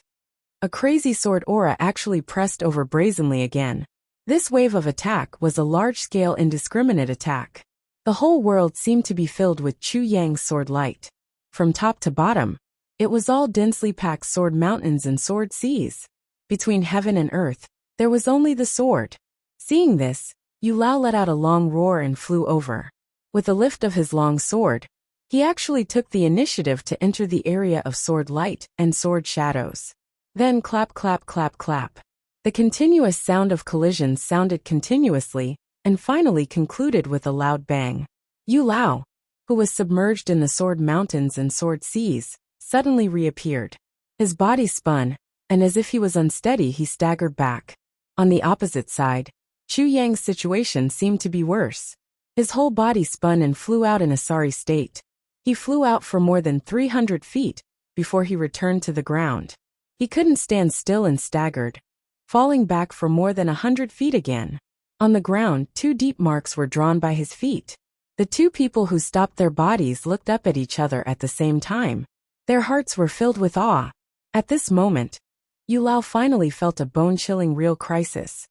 A crazy sword aura actually pressed over brazenly again. This wave of attack was a large-scale indiscriminate attack. The whole world seemed to be filled with Chu Yang's sword light. From top to bottom, it was all densely packed sword mountains and sword seas. Between heaven and earth, there was only the sword. Seeing this, Yu Lao let out a long roar and flew over. With a lift of his long sword, he actually took the initiative to enter the area of sword light and sword shadows. Then clap clap clap clap. The continuous sound of collisions sounded continuously, and finally concluded with a loud bang. Yu Lao, who was submerged in the sword mountains and sword seas, suddenly reappeared. His body spun, and as if he was unsteady he staggered back. On the opposite side, Chu Yang's situation seemed to be worse. His whole body spun and flew out in a sorry state. He flew out for more than 300 feet before he returned to the ground. He couldn't stand still and staggered, falling back for more than 100 feet again. On the ground, 2 deep marks were drawn by his feet. The 2 people who stopped their bodies looked up at each other at the same time. Their hearts were filled with awe. At this moment, Yu Lao finally felt a bone-chilling real crisis.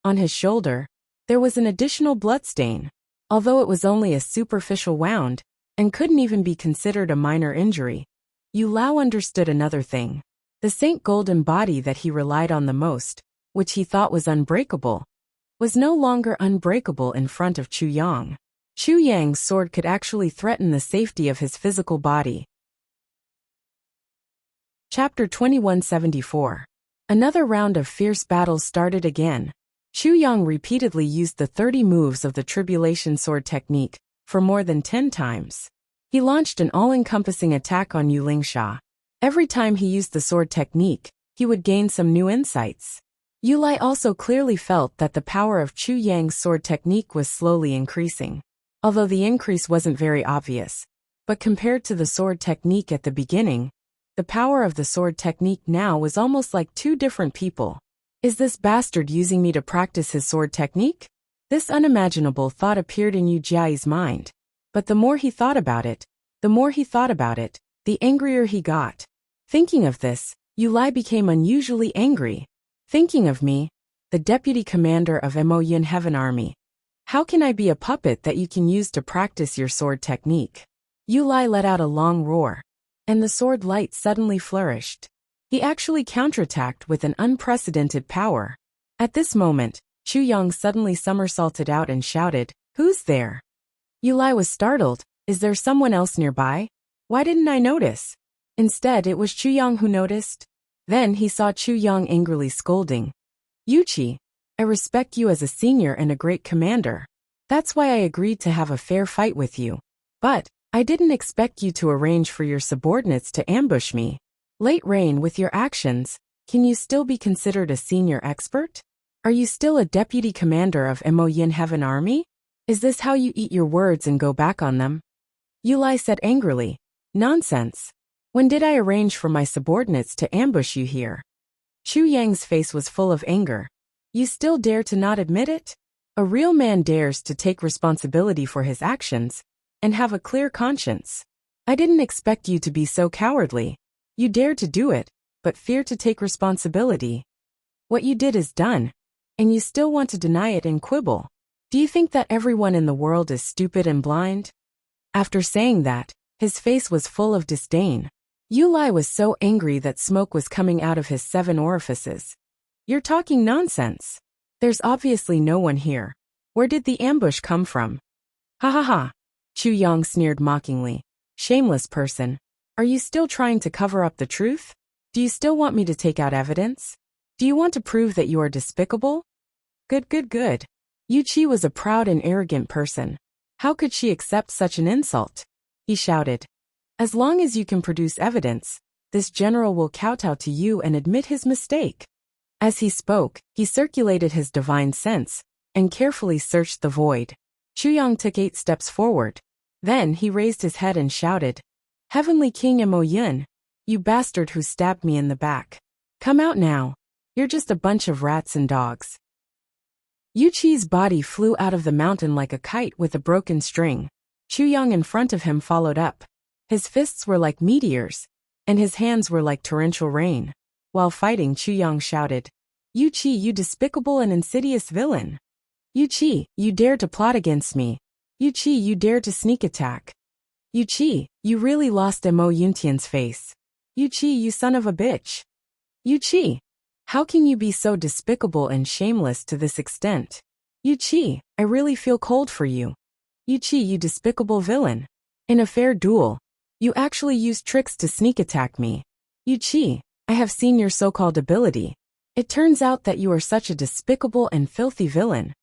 On his shoulder, there was an additional bloodstain. Although it was only a superficial wound, and couldn't even be considered a minor injury, Yu Lao understood another thing. The Saint Golden body that he relied on the most, which he thought was unbreakable, was no longer unbreakable in front of Chu Yang. Chu Yang's sword could actually threaten the safety of his physical body. Chapter 2174. Another round of fierce battles started again. Chu Yang repeatedly used the 30 moves of the Tribulation Sword technique, for more than 10 times. He launched an all-encompassing attack on Yu Lingsha. Every time he used the sword technique, he would gain some new insights. Yu Lai also clearly felt that the power of Chu Yang's sword technique was slowly increasing. Although the increase wasn't very obvious, but compared to the sword technique at the beginning, the power of the sword technique now was almost like two different people. Is this bastard using me to practice his sword technique? This unimaginable thought appeared in Yu Jiai's mind. But the more he thought about it, the angrier he got. Thinking of this, Yu Lai became unusually angry. Thinking of me, the deputy commander of Mo Yun Heaven Army. How can I be a puppet that you can use to practice your sword technique? Yu Lai let out a long roar, and the sword light suddenly flourished. He actually counterattacked with an unprecedented power. At this moment, Chu Yang suddenly somersaulted out and shouted, "Who's there?" Yu Lai was startled. Is there someone else nearby? Why didn't I notice? Instead, it was Chu Yang who noticed. Then he saw Chu Yang angrily scolding. "Yuchi, I respect you as a senior and a great commander. That's why I agreed to have a fair fight with you. But I didn't expect you to arrange for your subordinates to ambush me. Late Rain, with your actions, can you still be considered a senior expert? Are you still a deputy commander of Mo Yin Heaven Army? Is this how you eat your words and go back on them?" Yu Lai said angrily. "Nonsense. When did I arrange for my subordinates to ambush you here?" Chu Yang's face was full of anger. "You still dare to not admit it? A real man dares to take responsibility for his actions and have a clear conscience. I didn't expect you to be so cowardly. You dare to do it, but fear to take responsibility. What you did is done, and you still want to deny it and quibble. Do you think that everyone in the world is stupid and blind?" After saying that, his face was full of disdain. Yu Lai was so angry that smoke was coming out of his 7 orifices. "You're talking nonsense. There's obviously no one here. Where did the ambush come from?" "Ha ha ha," Chu Yang sneered mockingly. "Shameless person. Are you still trying to cover up the truth? Do you still want me to take out evidence? Do you want to prove that you are despicable? Good, good, good." Yu Qi was a proud and arrogant person. How could she accept such an insult? He shouted. "As long as you can produce evidence, this general will kowtow to you and admit his mistake." As he spoke, he circulated his divine sense and carefully searched the void. Chu Yang took 8 steps forward. Then he raised his head and shouted, "Heavenly King Mo Yun, you bastard who stabbed me in the back. Come out now. You're just a bunch of rats and dogs." Yu Qi's body flew out of the mountain like a kite with a broken string. Chu Yang in front of him followed up. His fists were like meteors, and his hands were like torrential rain. While fighting, Chu Yang shouted, "Yu Qi, you despicable and insidious villain. Yu Qi, you dare to plot against me. Yu Qi, you dare to sneak attack. Yu Qi, you really lost Mo Yuntian's face. Yu Qi, you son of a bitch. Yu Qi, how can you be so despicable and shameless to this extent? Yu Qi, I really feel cold for you. Yu Qi, you despicable villain. In a fair duel, you actually used tricks to sneak attack me. Yu Qi, I have seen your so-called ability. It turns out that you are such a despicable and filthy villain."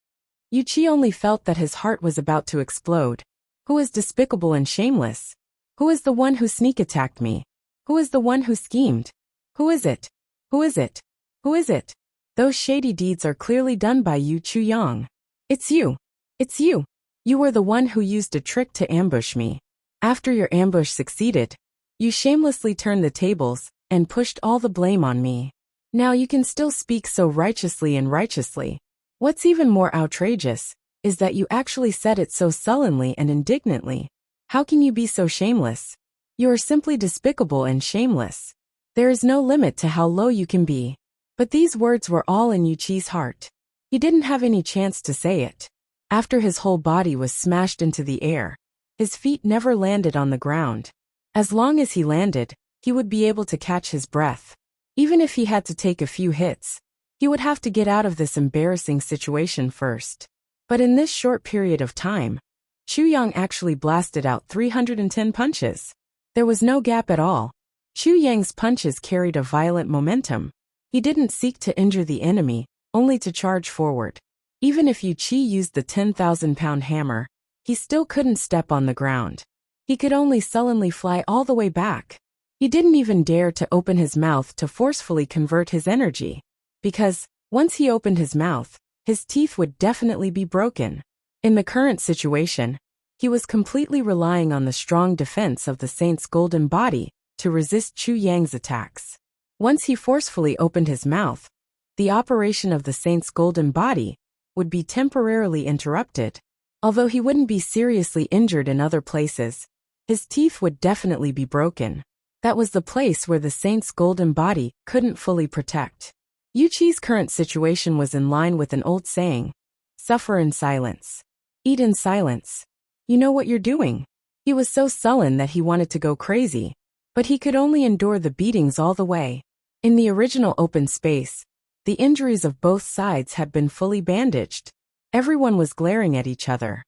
Yu Qi only felt that his heart was about to explode. Who is despicable and shameless? Who is the one who sneak attacked me? Who is the one who schemed? Who is it? Who is it? Who is it? Those shady deeds are clearly done by you, Chu Yang. It's you. It's you. You were the one who used a trick to ambush me. After your ambush succeeded, you shamelessly turned the tables and pushed all the blame on me. Now you can still speak so righteously and righteously. What's even more outrageous is that you actually said it so sullenly and indignantly. How can you be so shameless? You are simply despicable and shameless. There is no limit to how low you can be." But these words were all in Yu Qi's heart. He didn't have any chance to say it. After his whole body was smashed into the air, his feet never landed on the ground. As long as he landed, he would be able to catch his breath. Even if he had to take a few hits, he would have to get out of this embarrassing situation first. But in this short period of time, Chu Yang actually blasted out 310 punches. There was no gap at all. Chu Yang's punches carried a violent momentum. He didn't seek to injure the enemy, only to charge forward. Even if Yu Qi used the 10,000-pound hammer, he still couldn't step on the ground. He could only sullenly fly all the way back. He didn't even dare to open his mouth to forcefully convert his energy. Because, once he opened his mouth, his teeth would definitely be broken. In the current situation, he was completely relying on the strong defense of the saint's golden body to resist Chu Yang's attacks. Once he forcefully opened his mouth, the operation of the saint's golden body would be temporarily interrupted. Although he wouldn't be seriously injured in other places, his teeth would definitely be broken. That was the place where the saint's golden body couldn't fully protect. Yu Qi's current situation was in line with an old saying, "Suffer in silence. Eat in silence. You know what you're doing." He was so sullen that he wanted to go crazy, but he could only endure the beatings all the way. In the original open space, the injuries of both sides had been fully bandaged. Everyone was glaring at each other.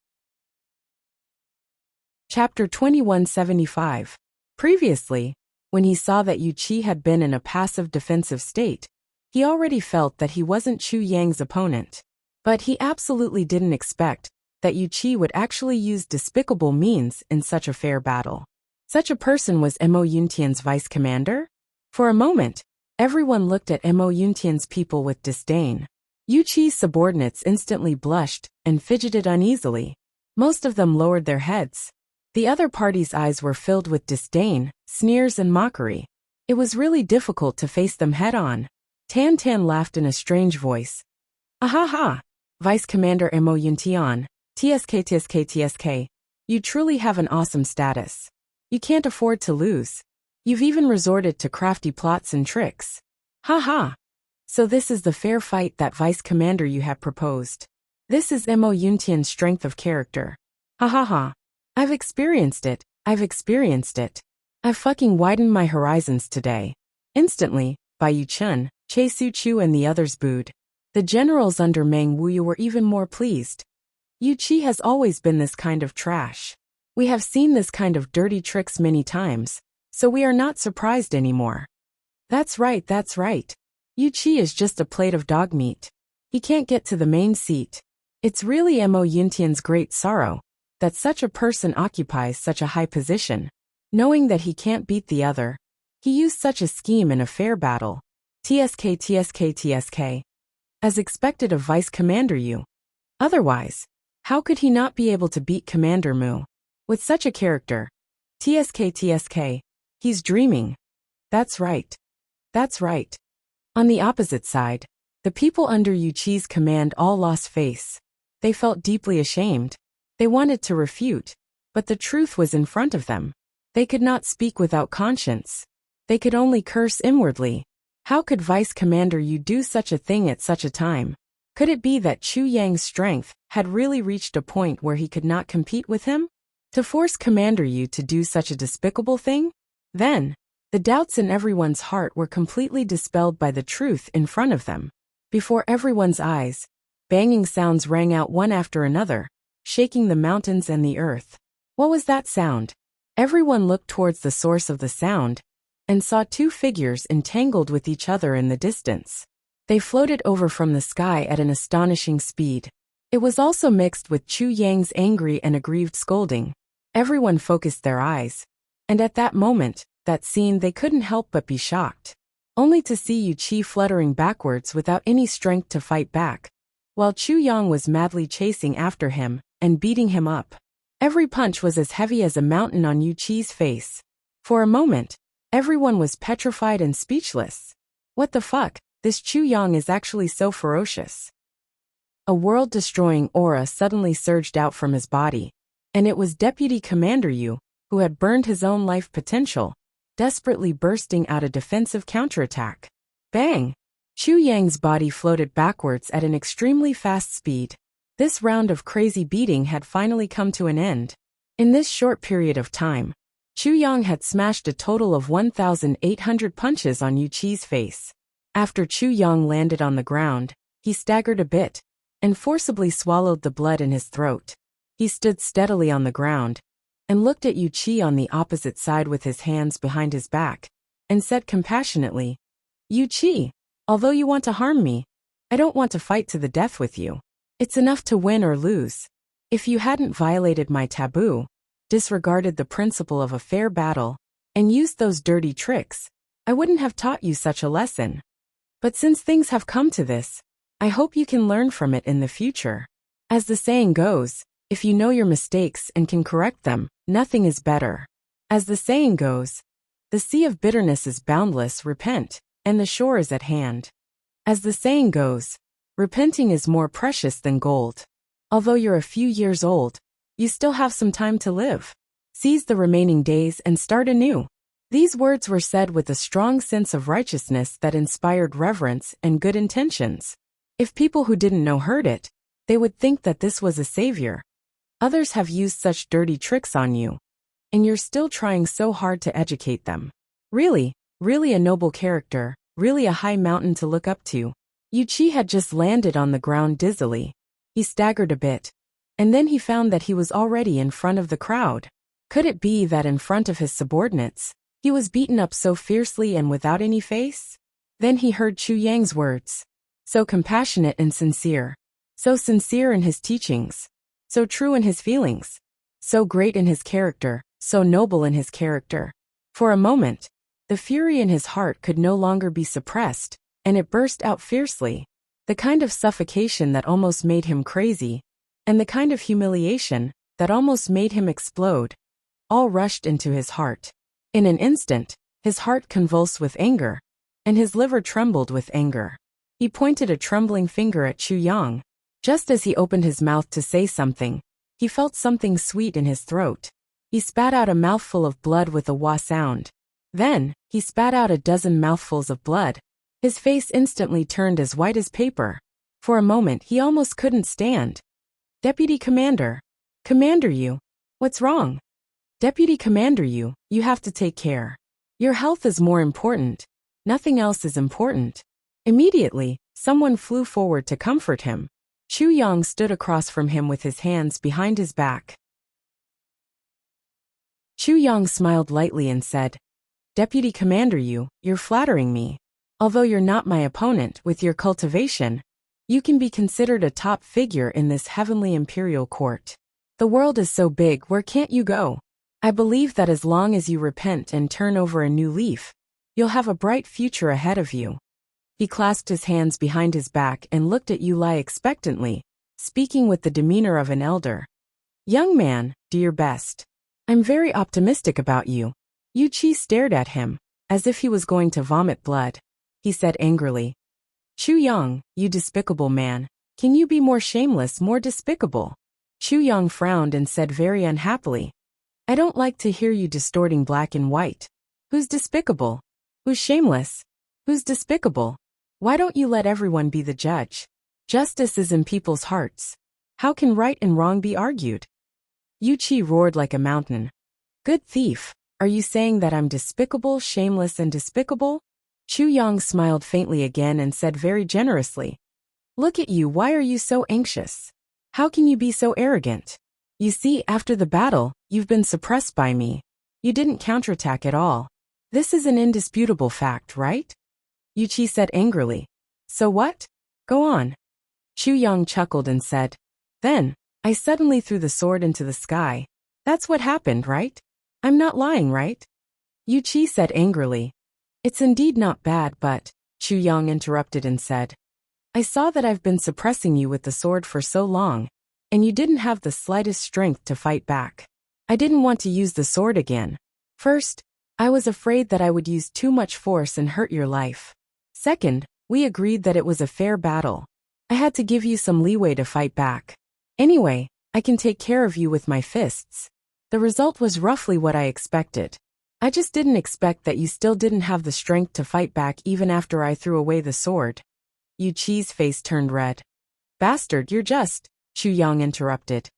Chapter 2175. Previously, when he saw that Yu Qi had been in a passive defensive state, he already felt that he wasn't Chu Yang's opponent. But he absolutely didn't expect that Yu Qi would actually use despicable means in such a fair battle. Such a person was Mo Yuntian's vice commander? For a moment, everyone looked at Mo Yuntian's people with disdain. Yu Qi's subordinates instantly blushed and fidgeted uneasily. Most of them lowered their heads. The other party's eyes were filled with disdain, sneers and mockery. It was really difficult to face them head-on. Tan Tan laughed in a strange voice. "Ahaha! Vice Commander Mo Yuntian, TSK. You truly have an awesome status. You can't afford to lose. You've even resorted to crafty plots and tricks. Ha. So this is the fair fight that Vice Commander you have proposed. This is Mo Yuntian's strength of character. Ha. I've experienced it. I've fucking widened my horizons today." Instantly, Bai Yuchun, Che Su Chu and the others booed. The generals under Meng Wuya were even more pleased. Yu Qi has always been this kind of trash. We have seen this kind of dirty tricks many times, so we are not surprised anymore. That's right. Yu Qi is just a plate of dog meat. He can't get to the main seat. It's really Mo Yuntian's great sorrow that such a person occupies such a high position. Knowing that he can't beat the other, he used such a scheme in a fair battle. TSK. As expected of Vice Commander Yu. Otherwise, how could he not be able to beat Commander Mu? With such a character. TSK. He's dreaming. That's right. On the opposite side, the people under Yu Qi's command all lost face. They felt deeply ashamed. They wanted to refute, but the truth was in front of them. They could not speak without conscience. They could only curse inwardly. How could Vice Commander Yu do such a thing at such a time? Could it be that Chu Yang's strength had really reached a point where he could not compete with him? To force Commander Yu to do such a despicable thing? Then, the doubts in everyone's heart were completely dispelled by the truth in front of them. Before everyone's eyes, banging sounds rang out one after another, shaking the mountains and the earth. What was that sound? Everyone looked towards the source of the sound and saw two figures entangled with each other in the distance. They floated over from the sky at an astonishing speed. It was also mixed with Chu Yang's angry and aggrieved scolding. Everyone focused their eyes, and at that moment, that scene, they couldn't help but be shocked. Only to see Yu Qi fluttering backwards without any strength to fight back, while Chu Yang was madly chasing after him and beating him up. Every punch was as heavy as a mountain on Yu Qi's face. For a moment, everyone was petrified and speechless. What the fuck? This Chu Yang is actually so ferocious. A world-destroying aura suddenly surged out from his body, and it was Deputy Commander Yu, who had burned his own life potential, desperately bursting out a defensive counterattack. Bang! Chu Yang's body floated backwards at an extremely fast speed. This round of crazy beating had finally come to an end. In this short period of time, Chu Yang had smashed a total of 1,800 punches on Yu Qi's face. After Chu Yang landed on the ground, he staggered a bit and forcibly swallowed the blood in his throat. He stood steadily on the ground and looked at Yu Qi on the opposite side with his hands behind his back. and said compassionately, Yu Qi, although you want to harm me, I don't want to fight to the death with you. It's enough to win or lose. If you hadn't violated my taboo, disregarded the principle of a fair battle, and used those dirty tricks, I wouldn't have taught you such a lesson. But since things have come to this, I hope you can learn from it in the future. As the saying goes, if you know your mistakes and can correct them, nothing is better. As the saying goes, the sea of bitterness is boundless, repent, and the shore is at hand. As the saying goes, repenting is more precious than gold. Although you're a few years old, you still have some time to live. Seize the remaining days and start anew. These words were said with a strong sense of righteousness that inspired reverence and good intentions. If people who didn't know heard it, they would think that this was a savior. Others have used such dirty tricks on you, and you're still trying so hard to educate them. Really, really a noble character, really a high mountain to look up to. Yu Qi had just landed on the ground dizzily. He staggered a bit, and then he found that he was already in front of the crowd. Could it be that in front of his subordinates, he was beaten up so fiercely and without any face? Then he heard Chu Yang's words. So compassionate and sincere. So sincere in his teachings. So true in his feelings. So great in his character. So noble in his character. For a moment, the fury in his heart could no longer be suppressed, and it burst out fiercely. The kind of suffocation that almost made him crazy, and the kind of humiliation that almost made him explode, all rushed into his heart. In an instant, his heart convulsed with anger, and his liver trembled with anger. He pointed a trembling finger at Chu Yang. Just as he opened his mouth to say something, he felt something sweet in his throat. He spat out a mouthful of blood with a wah sound. Then, he spat out a dozen mouthfuls of blood. His face instantly turned as white as paper. For a moment he almost couldn't stand. Deputy Commander. Commander Yu. What's wrong? Deputy Commander Yu, you have to take care. Your health is more important. Nothing else is important. Immediately, someone flew forward to comfort him. Chu Yang stood across from him with his hands behind his back. Chu Yang smiled lightly and said, Deputy Commander Yu, you're flattering me. Although you're not my opponent, with your cultivation, you can be considered a top figure in this heavenly imperial court. The world is so big, where can't you go? I believe that as long as you repent and turn over a new leaf, you'll have a bright future ahead of you. He clasped his hands behind his back and looked at Yu Lai expectantly, speaking with the demeanor of an elder. Young man, do your best. I'm very optimistic about you. Yu Qi stared at him, as if he was going to vomit blood. He said angrily, Chu Yang, you despicable man, can you be more shameless, more despicable? Chu Yang frowned and said very unhappily, I don't like to hear you distorting black and white. Who's despicable? Who's shameless? Who's despicable? Why don't you let everyone be the judge? Justice is in people's hearts. How can right and wrong be argued? Yu Qi roared like a mountain. Good thief, are you saying that I'm despicable, shameless and despicable? Chu Yang smiled faintly again and said very generously, Look at you, why are you so anxious? How can you be so arrogant? You see, after the battle, you've been suppressed by me. You didn't counterattack at all. This is an indisputable fact, right? Yu Qi said angrily. So what? Go on. Chu Yang chuckled and said, Then, I suddenly threw the sword into the sky. That's what happened, right? I'm not lying, right? Yu Qi said angrily. It's indeed not bad, but, Chu Yang interrupted and said, I saw that I've been suppressing you with the sword for so long, and you didn't have the slightest strength to fight back. I didn't want to use the sword again. First, I was afraid that I would use too much force and hurt your life. Second, we agreed that it was a fair battle. I had to give you some leeway to fight back. Anyway, I can take care of you with my fists. The result was roughly what I expected. I just didn't expect that you still didn't have the strength to fight back even after I threw away the sword. Yu Qi's face turned red. Bastard, you're just, Chu Yang interrupted.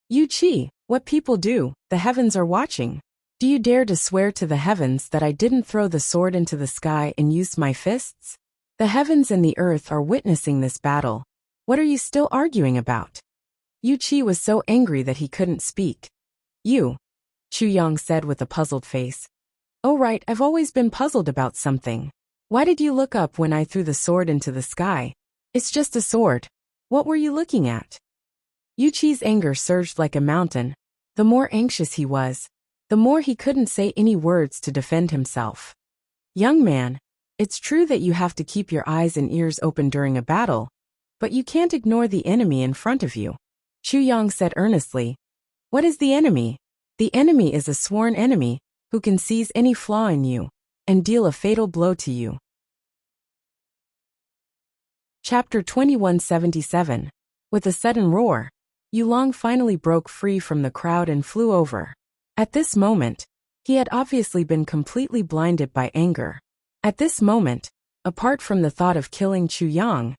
Yu Qi, what people do, the heavens are watching. Do you dare to swear to the heavens that I didn't throw the sword into the sky and use my fists? The heavens and the earth are witnessing this battle. What are you still arguing about? Yu Qi was so angry that he couldn't speak. You, Chu Yang said with a puzzled face. Oh right, I've always been puzzled about something. Why did you look up when I threw the sword into the sky? It's just a sword. What were you looking at? Yuqi's anger surged like a mountain. The more anxious he was, the more he couldn't say any words to defend himself. Young man, it's true that you have to keep your eyes and ears open during a battle, but you can't ignore the enemy in front of you. Chu Yang said earnestly. What is the enemy? The enemy is a sworn enemy, who can seize any flaw in you, and deal a fatal blow to you. Chapter 2177. With a sudden roar, Yulong finally broke free from the crowd and flew over. At this moment, he had obviously been completely blinded by anger. At this moment, apart from the thought of killing Chu Yang,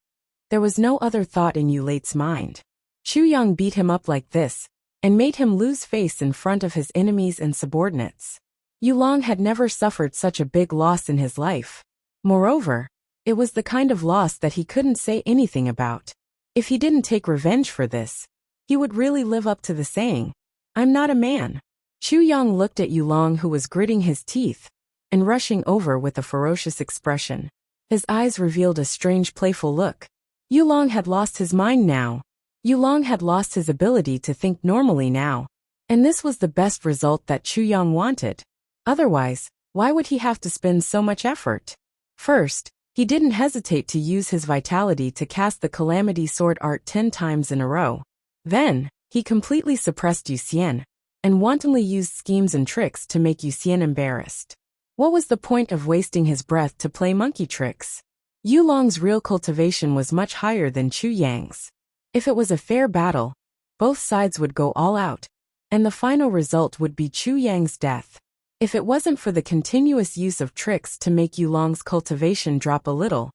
there was no other thought in Yulate's mind. Chu Yang beat him up like this, and made him lose face in front of his enemies and subordinates. Yulong had never suffered such a big loss in his life. Moreover, it was the kind of loss that he couldn't say anything about. If he didn't take revenge for this, he would really live up to the saying, I'm not a man. Chu Yang looked at Yulong, who was gritting his teeth and rushing over with a ferocious expression. His eyes revealed a strange playful look. Yulong had lost his mind now. Yulong had lost his ability to think normally now. And this was the best result that Chu Yang wanted. Otherwise, why would he have to spend so much effort? First, he didn't hesitate to use his vitality to cast the Calamity Sword art 10 times in a row. Then, he completely suppressed Yuxian, and wantonly used schemes and tricks to make Yuxian embarrassed. What was the point of wasting his breath to play monkey tricks? Yulong's real cultivation was much higher than Chu Yang's. If it was a fair battle, both sides would go all out, and the final result would be Chu Yang's death. If it wasn't for the continuous use of tricks to make Yulong's cultivation drop a little,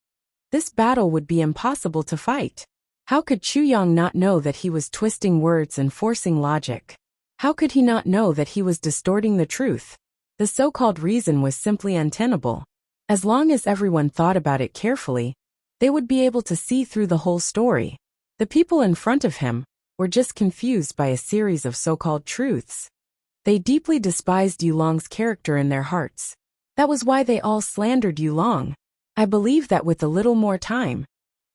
this battle would be impossible to fight. How could Chu Yang not know that he was twisting words and forcing logic? How could he not know that he was distorting the truth? The so-called reason was simply untenable. As long as everyone thought about it carefully, they would be able to see through the whole story. The people in front of him were just confused by a series of so-called truths. They deeply despised Yulong's character in their hearts. That was why they all slandered Yulong. I believe that with a little more time,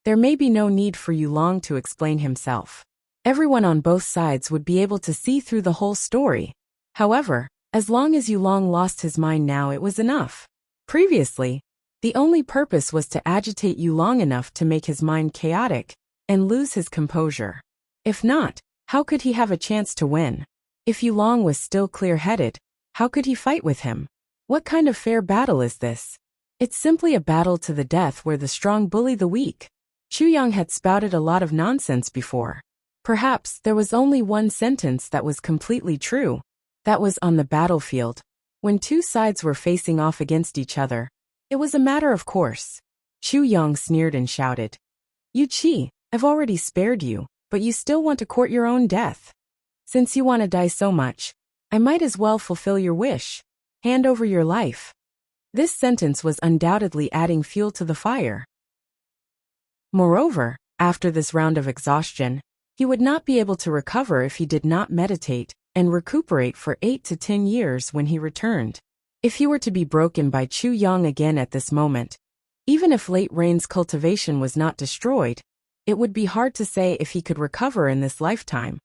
there may be no need for Yulong to explain himself. Everyone on both sides would be able to see through the whole story. However, as long as Yulong lost his mind now, it was enough. Previously, the only purpose was to agitate Yulong enough to make his mind chaotic and lose his composure. If not, how could he have a chance to win? If Yulong was still clear-headed, how could he fight with him? What kind of fair battle is this? It's simply a battle to the death where the strong bully the weak. Chu Yang had spouted a lot of nonsense before. Perhaps there was only one sentence that was completely true. That was on the battlefield. When two sides were facing off against each other, it was a matter of course. Chu Yang sneered and shouted, "Yu Qi, I've already spared you, but you still want to court your own death. Since you want to die so much, I might as well fulfill your wish. Hand over your life." This sentence was undoubtedly adding fuel to the fire. Moreover, after this round of exhaustion, he would not be able to recover if he did not meditate and recuperate for 8 to 10 years when he returned. If he were to be broken by Chu Yang again at this moment, even if late rain's cultivation was not destroyed, it would be hard to say if he could recover in this lifetime.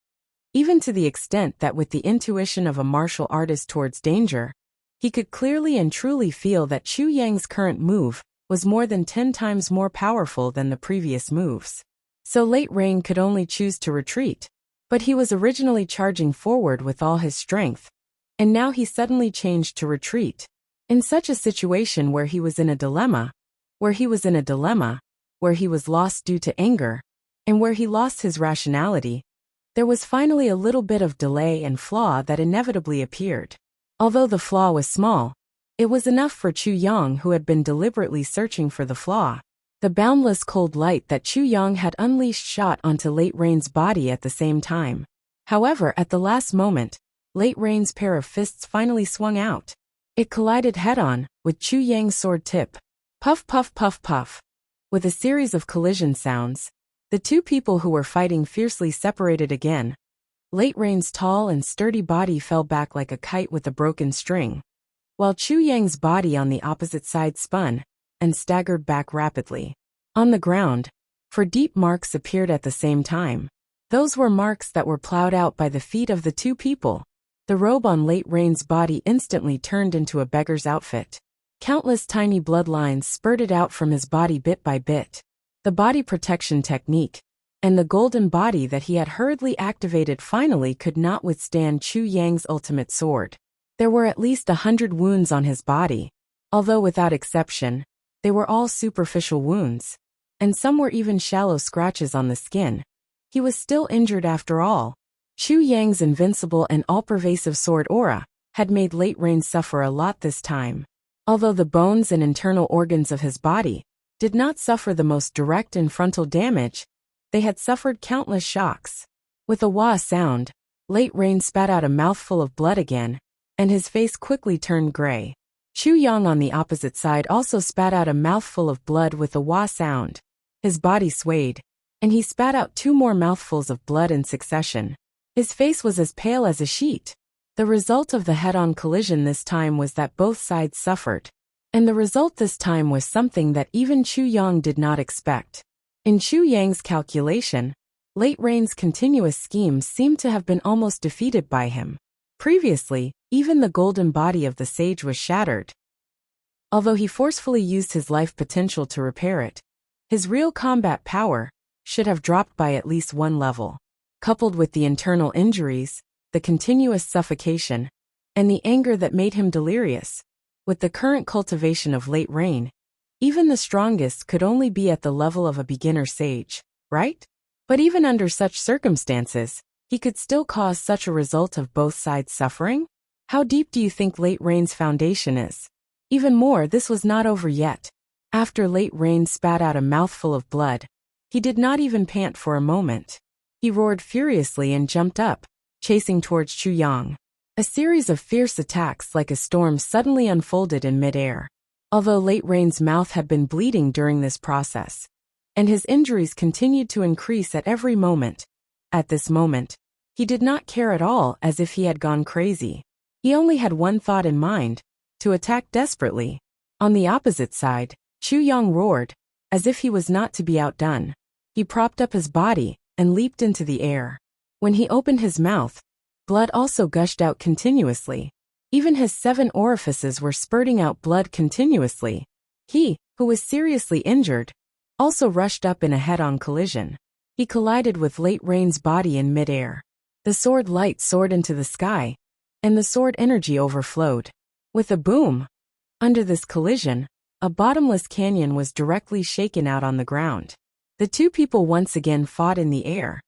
Even to the extent that with the intuition of a martial artist towards danger, he could clearly and truly feel that Chu Yang's current move was more than 10 times more powerful than the previous moves. So Late Rain could only choose to retreat. But he was originally charging forward with all his strength, and now he suddenly changed to retreat. In such a situation where he was in a dilemma, where he was lost due to anger, and where he lost his rationality, there was finally a little bit of delay and flaw that inevitably appeared. Although the flaw was small, it was enough for Chu Yang, who had been deliberately searching for the flaw. The boundless cold light that Chu Yang had unleashed shot onto Late Rain's body at the same time. However, at the last moment, Late Rain's pair of fists finally swung out. It collided head-on with Chu Yang's sword tip. Puff puff puff puff. With a series of collision sounds, the two people who were fighting fiercely separated again. Late Rain's tall and sturdy body fell back like a kite with a broken string. while Chu Yang's body on the opposite side spun and staggered back rapidly. On the ground, 4 deep marks appeared at the same time. Those were marks that were plowed out by the feet of the 2 people. The robe on Late Rain's body instantly turned into a beggar's outfit. Countless tiny bloodlines spurted out from his body bit by bit. The body protection technique and the golden body that he had hurriedly activated finally could not withstand Chu Yang's ultimate sword. There were at least 100 wounds on his body. Although without exception, they were all superficial wounds, and some were even shallow scratches on the skin. He was still injured after all. Chu Yang's invincible and all-pervasive sword aura had made Late Rain suffer a lot this time. Although the bones and internal organs of his body did not suffer the most direct and frontal damage, they had suffered countless shocks. With a wah sound, Late Rain spat out a mouthful of blood again, and his face quickly turned gray. Chu Yang on the opposite side also spat out a mouthful of blood with a wah sound. His body swayed, and he spat out 2 more mouthfuls of blood in succession. His face was as pale as a sheet. The result of the head-on collision this time was that both sides suffered. And the result this time was something that even Chu Yang did not expect. In Chu Yang's calculation, Late Rain's continuous schemes seemed to have been almost defeated by him. Previously, even the golden body of the sage was shattered. Although he forcefully used his life potential to repair it, his real combat power should have dropped by at least 1 level. Coupled with the internal injuries, the continuous suffocation, and the anger that made him delirious, with the current cultivation of Late Rain, even the strongest could only be at the level of a beginner sage, right? But even under such circumstances, he could still cause such a result of both sides suffering? How deep do you think Late Rain's foundation is? Even more, this was not over yet. After Late Rain spat out a mouthful of blood, he did not even pant for a moment. He roared furiously and jumped up, chasing towards Chu Yang. A series of fierce attacks like a storm suddenly unfolded in midair. Although Late Rain's mouth had been bleeding during this process, and his injuries continued to increase at every moment, at this moment, he did not care at all, as if he had gone crazy. He only had one thought in mind: to attack desperately. On the opposite side, Chu Yang roared, as if he was not to be outdone. He propped up his body and leaped into the air. When he opened his mouth, blood also gushed out continuously. Even his 7 orifices were spurting out blood continuously. He, who was seriously injured, also rushed up in a head-on collision. He collided with Late Rain's body in midair. The sword light soared into the sky, and the sword energy overflowed. With a boom, under this collision, a bottomless canyon was directly shaken out on the ground. The 2 people once again fought in the air,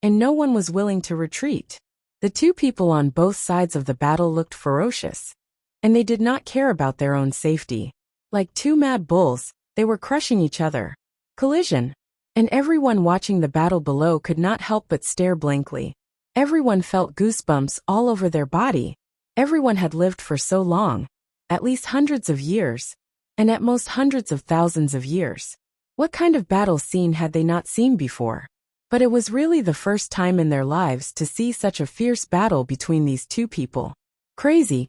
and no one was willing to retreat. The 2 people on both sides of the battle looked ferocious, and they did not care about their own safety. Like 2 mad bulls, they were crushing each other. Collision. And everyone watching the battle below could not help but stare blankly. Everyone felt goosebumps all over their body. Everyone had lived for so long, at least hundreds of years, and at most hundreds of thousands of years. What kind of battle scene had they not seen before? But it was really the first time in their lives to see such a fierce battle between these 2 people. Crazy.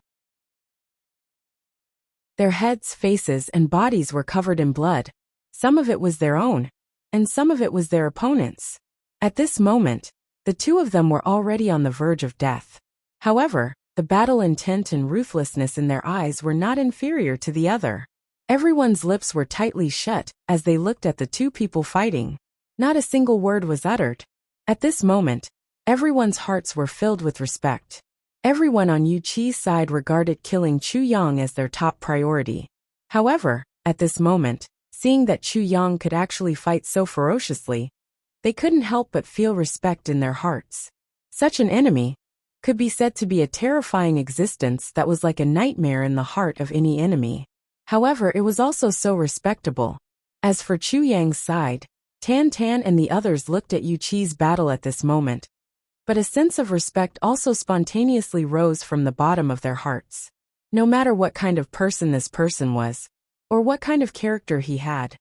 Their heads, faces, and bodies were covered in blood. Some of it was their own, and some of it was their opponents'. At this moment, the 2 of them were already on the verge of death. However, the battle intent and ruthlessness in their eyes were not inferior to the other. Everyone's lips were tightly shut as they looked at the 2 people fighting. Not a single word was uttered. At this moment, everyone's hearts were filled with respect. Everyone on Yu Qi's side regarded killing Chu Yang as their top priority. However, at this moment, seeing that Chu Yang could actually fight so ferociously, they couldn't help but feel respect in their hearts. Such an enemy could be said to be a terrifying existence that was like a nightmare in the heart of any enemy. However, it was also so respectable. As for Chu Yang's side, Tan Tan and the others looked at Yu Qi's battle at this moment, but a sense of respect also spontaneously rose from the bottom of their hearts. No matter what kind of person this person was, or what kind of character he had,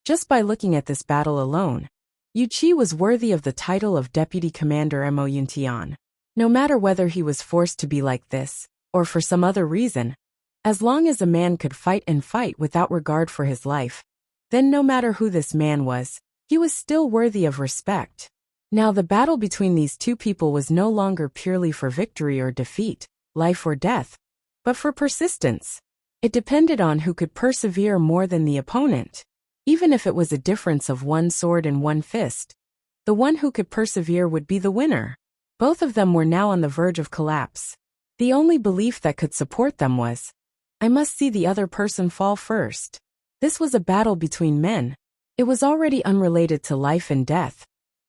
just by looking at this battle alone, Yu Qi was worthy of the title of Deputy Commander Mo Yuntian. No matter whether he was forced to be like this, or for some other reason, As long as a man could fight and fight without regard for his life, then no matter who this man was, he was still worthy of respect. Now the battle between these two people was no longer purely for victory or defeat, life or death, but for persistence. It depended on who could persevere more than the opponent. Even if it was a difference of one sword and one fist, the one who could persevere would be the winner. Both of them were now on the verge of collapse. The only belief that could support them was, I must see the other person fall first. This was a battle between men. It was already unrelated to life and death,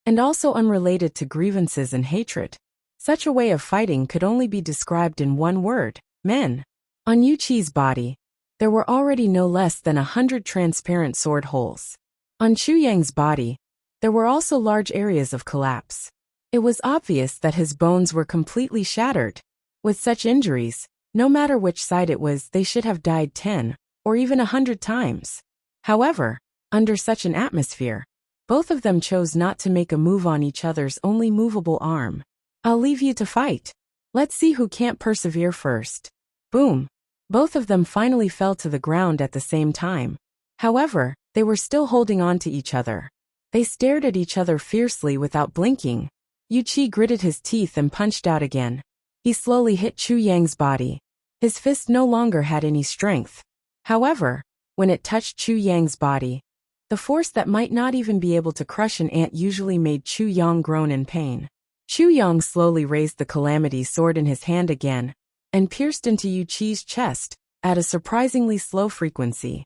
and also unrelated to grievances and hatred. Such a way of fighting could only be described in one word: men. On Yu Qi's body, there were already no less than 100 transparent sword holes. On Chu Yang's body, there were also large areas of collapse. It was obvious that his bones were completely shattered. With such injuries, no matter which side it was, they should have died 10 or even 100 times. However, under such an atmosphere, both of them chose not to make a move on each other's only movable arm. I'll leave you to fight. Let's see who can't persevere first. Boom. Both of them finally fell to the ground at the same time. However, they were still holding on to each other. They stared at each other fiercely without blinking. Yu Qi gritted his teeth and punched out again. He slowly hit Chu Yang's body. His fist no longer had any strength. However, when it touched Chu Yang's body, the force that might not even be able to crush an ant usually made Chu Yang groan in pain. Chu Yang slowly raised the calamity sword in his hand again, and pierced into Yu Qi's chest, at a surprisingly slow frequency.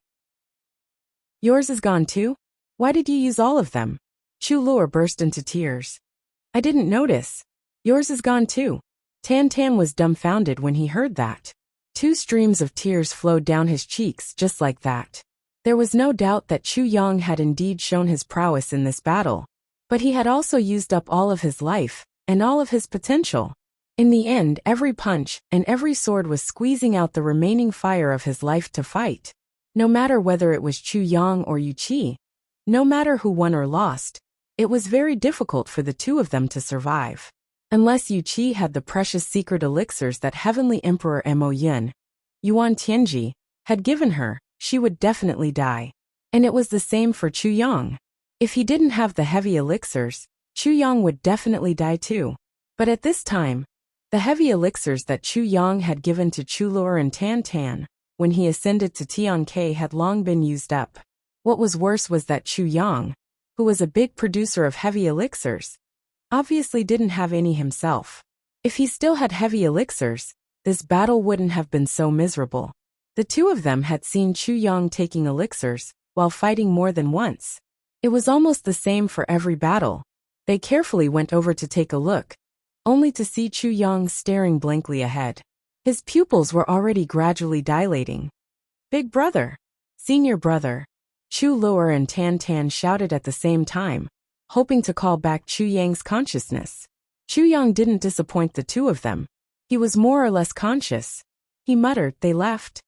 Yours is gone too? Why did you use all of them? Chu Luo burst into tears. I didn't notice. Yours is gone too. Tan Tan was dumbfounded when he heard that. 2 streams of tears flowed down his cheeks just like that. There was no doubt that Chu Yang had indeed shown his prowess in this battle, but he had also used up all of his life, and all of his potential. In the end, every punch and every sword was squeezing out the remaining fire of his life to fight. No matter whether it was Chu Yang or Yu Qi, no matter who won or lost, it was very difficult for the two of them to survive. Unless Yu Qi had the precious secret elixirs that Heavenly Emperor Mo Yun, Yuan Tianji, had given her, she would definitely die. And it was the same for Chu Yang. If he didn't have the heavy elixirs, Chu Yang would definitely die too. But at this time, the heavy elixirs that Chu Yang had given to Chu Luo and Tan Tan, when he ascended to Tian Ke, had long been used up. What was worse was that Chu Yang, who was a big producer of heavy elixirs, obviously didn't have any himself. If he still had heavy elixirs, this battle wouldn't have been so miserable. The two of them had seen Chu Yang taking elixirs, while fighting more than once. It was almost the same for every battle. They carefully went over to take a look, only to see Chu Yang staring blankly ahead. His pupils were already gradually dilating. Big brother! Senior brother! Chu Luo and Tan Tan shouted at the same time, hoping to call back Chu Yang's consciousness. Chu Yang didn't disappoint the two of them. He was more or less conscious. He muttered, they left.